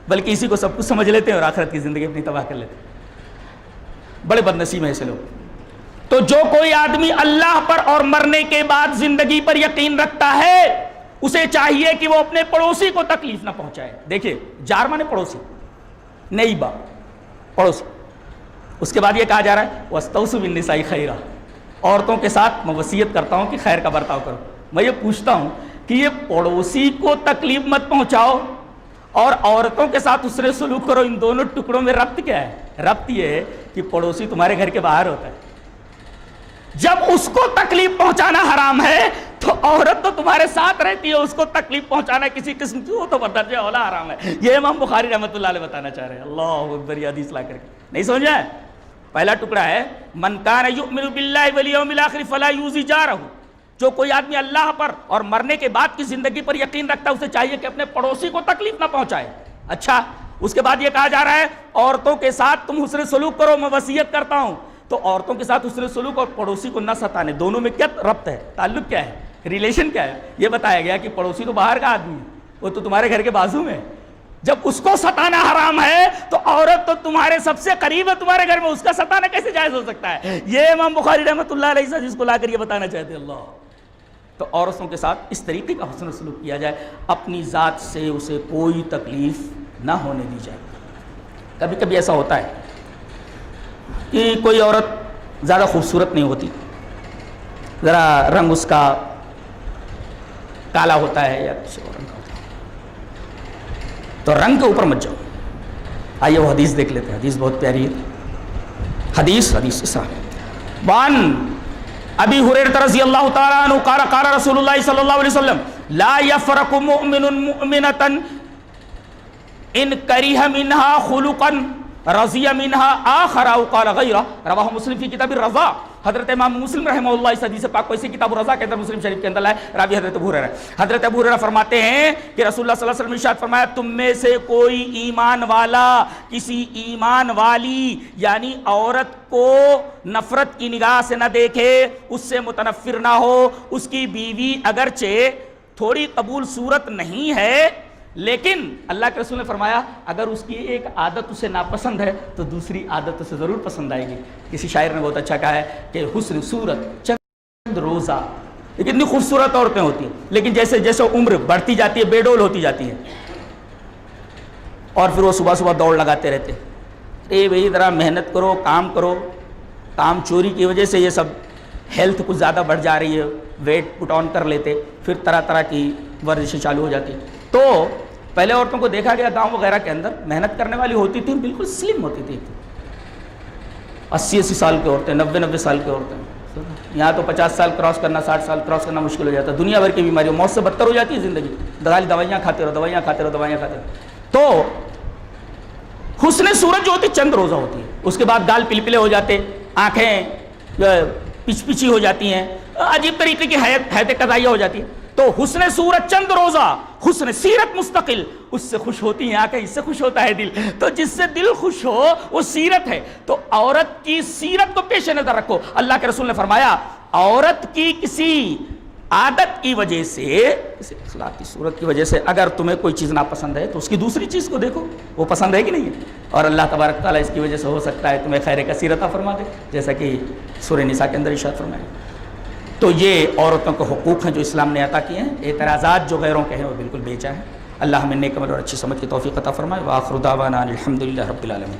بلکہ اسی کو سب کچھ سمجھ لیتے ہیں اور آخرت کی زندگی اپنی تباہ کر لیتے ہیں۔ بڑے بدنصیب ہیں ایسے لوگ۔ تو جو کوئی آدمی اللہ پر اور مرنے کے بعد زندگی پر یقین رکھتا ہے اسے چاہیے کہ وہ اپنے پڑوسی کو تکلیف نہ پہنچائے۔ دیکھیے جار مانے پڑوسی، نیبا پڑوسی۔ اس کے بعد یہ کہا جا رہا ہے وَاسْتَوْصُوا بِالنِّسَاءِ خَيْرًا، عورتوں کے ساتھ میں وصیت کرتا ہوں کہ خیر کا برتاؤ کرو۔ میں یہ پوچھتا ہوں کہ یہ پڑوسی کو تکلیف مت پہنچاؤ اور عورتوں کے ساتھ اس طرح سلوک کرو، ان دونوں ٹکڑوں میں ربط کیا ہے؟ ربط یہ ہے کہ پڑوسی تمہارے گھر کے باہر ہوتا ہے، جب اس کو تکلیف پہنچانا حرام ہے تو عورت تو تمہارے ساتھ رہتی ہے، اس کو تکلیف پہنچانا کسی قسم کی، وہ تو درجہ اولا حرام ہے. یہ امام بخاری رحمۃ اللہ علیہ بتانا چاہ رہے ہیں. اللہ اکبر، یہ حدیث لا کر کے نہیں سمجھا ہے. پہلا ٹکڑا ہے من کان یؤمن باللہ والیوم الآخر فلا یؤذی جارہ. جو کوئی آدمی اللہ پر اور مرنے کے بعد کی زندگی پر یقین رکھتا ہے، اسے چاہیے کہ اپنے پڑوسی کو تکلیف نہ پہنچائے. اچھا، اس کے بعد یہ کہا جا رہا ہے عورتوں کے ساتھ تم حسن سلوک کرو، میں وصیت کرتا ہوں. تو عورتوں کے ساتھ حسن سلوک اور پڑوسی کو نہ ستانے، دونوں میں کیا ربط ہے، تعلق کیا ہے، ریلیشن کیا ہے؟ یہ بتایا گیا کہ پڑوسی تو باہر کا آدمی ہے، وہ تو تمہارے گھر کے بازو میں ہے. جب اس کو ستانا حرام ہے تو عورت تو تمہارے سب سے قریب ہے تمہارے گھر میں، اس کا ستانا کیسے جائز ہو سکتا ہے؟ یہ امام بخاری رحمۃ اللہ علیہ جس کو لا کر یہ بتانا چاہتے ہیں. اللہ، تو عورتوں کے ساتھ اس طریقے کا حسن سلوک کیا جائے، اپنی ذات سے اسے کوئی تکلیف نہ ہونے دی جائے. کبھی کبھی ایسا ہوتا ہے کہ کوئی عورت زیادہ خوبصورت نہیں ہوتی، ذرا رنگ اس کا کالا ہوتا ہے یا کسی اور رنگ کا ہوتا ہے، تو رنگ کے اوپر مت جاؤ. آئیے وہ حدیث دیکھ لیتے ہیں، حدیث بہت پیاری ہے. حدیث اس طرح وان ابی ہریرہ رضی اللہ تعالی عنہ قال قال رسول اللہ صلی اللہ علیہ وسلم لا يفرق مؤمن مؤمنۃ ان کرہ منها خلقا رضی منها آخر او قال غیرہ. رواہ مسلم فی کتاب الرضا. حضرت امام مسلم رحمہ اللہ اس حدیث پاک کو اسی کتاب الرضا کے اندر مسلم شریف کے اندر لائے. راوی حضرت ابو ہریرہ. حضرت ابو ہریرہ فرماتے ہیں کہ رسول اللہ صلی اللہ علیہ وسلم نے ارشاد فرمایا تم میں سے کوئی ایمان والا کسی ایمان والی یعنی عورت کو نفرت کی نگاہ سے نہ دیکھے، اس سے متنفر نہ ہو. اس کی بیوی اگرچہ تھوڑی قبول صورت نہیں ہے، لیکن اللہ کے رسول نے فرمایا اگر اس کی ایک عادت اسے ناپسند ہے تو دوسری عادت اسے ضرور پسند آئے گی. کسی شاعر نے بہت اچھا کہا ہے کہ حسن صورت چند روزہ. کتنی خوبصورت عورتیں ہوتی ہیں، لیکن جیسے جیسے عمر بڑھتی جاتی ہے بے ڈول ہوتی جاتی ہے، اور پھر وہ صبح صبح دوڑ لگاتے رہتے. اے بھئی ذرا محنت کرو، کام کرو. کام چوری کی وجہ سے یہ سب ہیلتھ کچھ زیادہ بڑھ جا رہی ہے، ویٹ پٹ آن کر لیتے، پھر طرح طرح کی ورزشیں چالو ہو جاتی. تو پہلے عورتوں کو دیکھا گیا گاؤں وغیرہ کے اندر محنت کرنے والی ہوتی تھیں، بالکل سلم ہوتی تھی. 80 سال کی عورتیں، 90 سال کی عورتیں. یہاں تو 50 سال کراس کرنا، 60 سال کراس کرنا مشکل ہو جاتا ہے. دنیا بھر کی بیماریوں، موت سے بدتر ہو جاتی ہے زندگی. دوائیاں کھاتے رہو، دوائیاں کھاتے رہو، دوائیاں کھاتے رہو. تو حسن صورت جو ہوتی چند روزہ ہوتی ہے، اس کے بعد گال پلپلے ہو جاتے، آنکھیں پچی ہو جاتی ہیں، عجیب طریقے کی حیات قضائیہ ہو جاتی ہے. تو حسن صورت چند روزہ، حسن سیرت مستقل. اس سے خوش ہوتی ہیں آنکھیں، اس سے خوش ہوتا ہے دل. تو جس سے دل خوش ہو وہ سیرت ہے. تو عورت کی سیرت کو پیش نظر رکھو. اللہ کے رسول نے فرمایا عورت کی کسی عادت کی وجہ سے، کسی اخلاق کی صورت کی وجہ سے اگر تمہیں کوئی چیز ناپسند ہے تو اس کی دوسری چیز کو دیکھو وہ پسند ہے کہ نہیں ہے. اور اللہ تبارک تعالیٰ اس کی وجہ سے ہو سکتا ہے تمہیں خیر کثیر عطا فرما دے، جیسا کہ سورہ نساء کے اندر ارشاد فرمایا. تو یہ عورتوں کے حقوق ہیں جو اسلام نے عطا کیے ہیں. اعتراضات جو غیروں کے ہیں وہ بالکل بیچا ہے. اللہ ہمیں نیک عمل اور اچھی سمجھ کی توفیق عطا فرمائے. وآخر دعوانا الحمدللہ رب العالمین.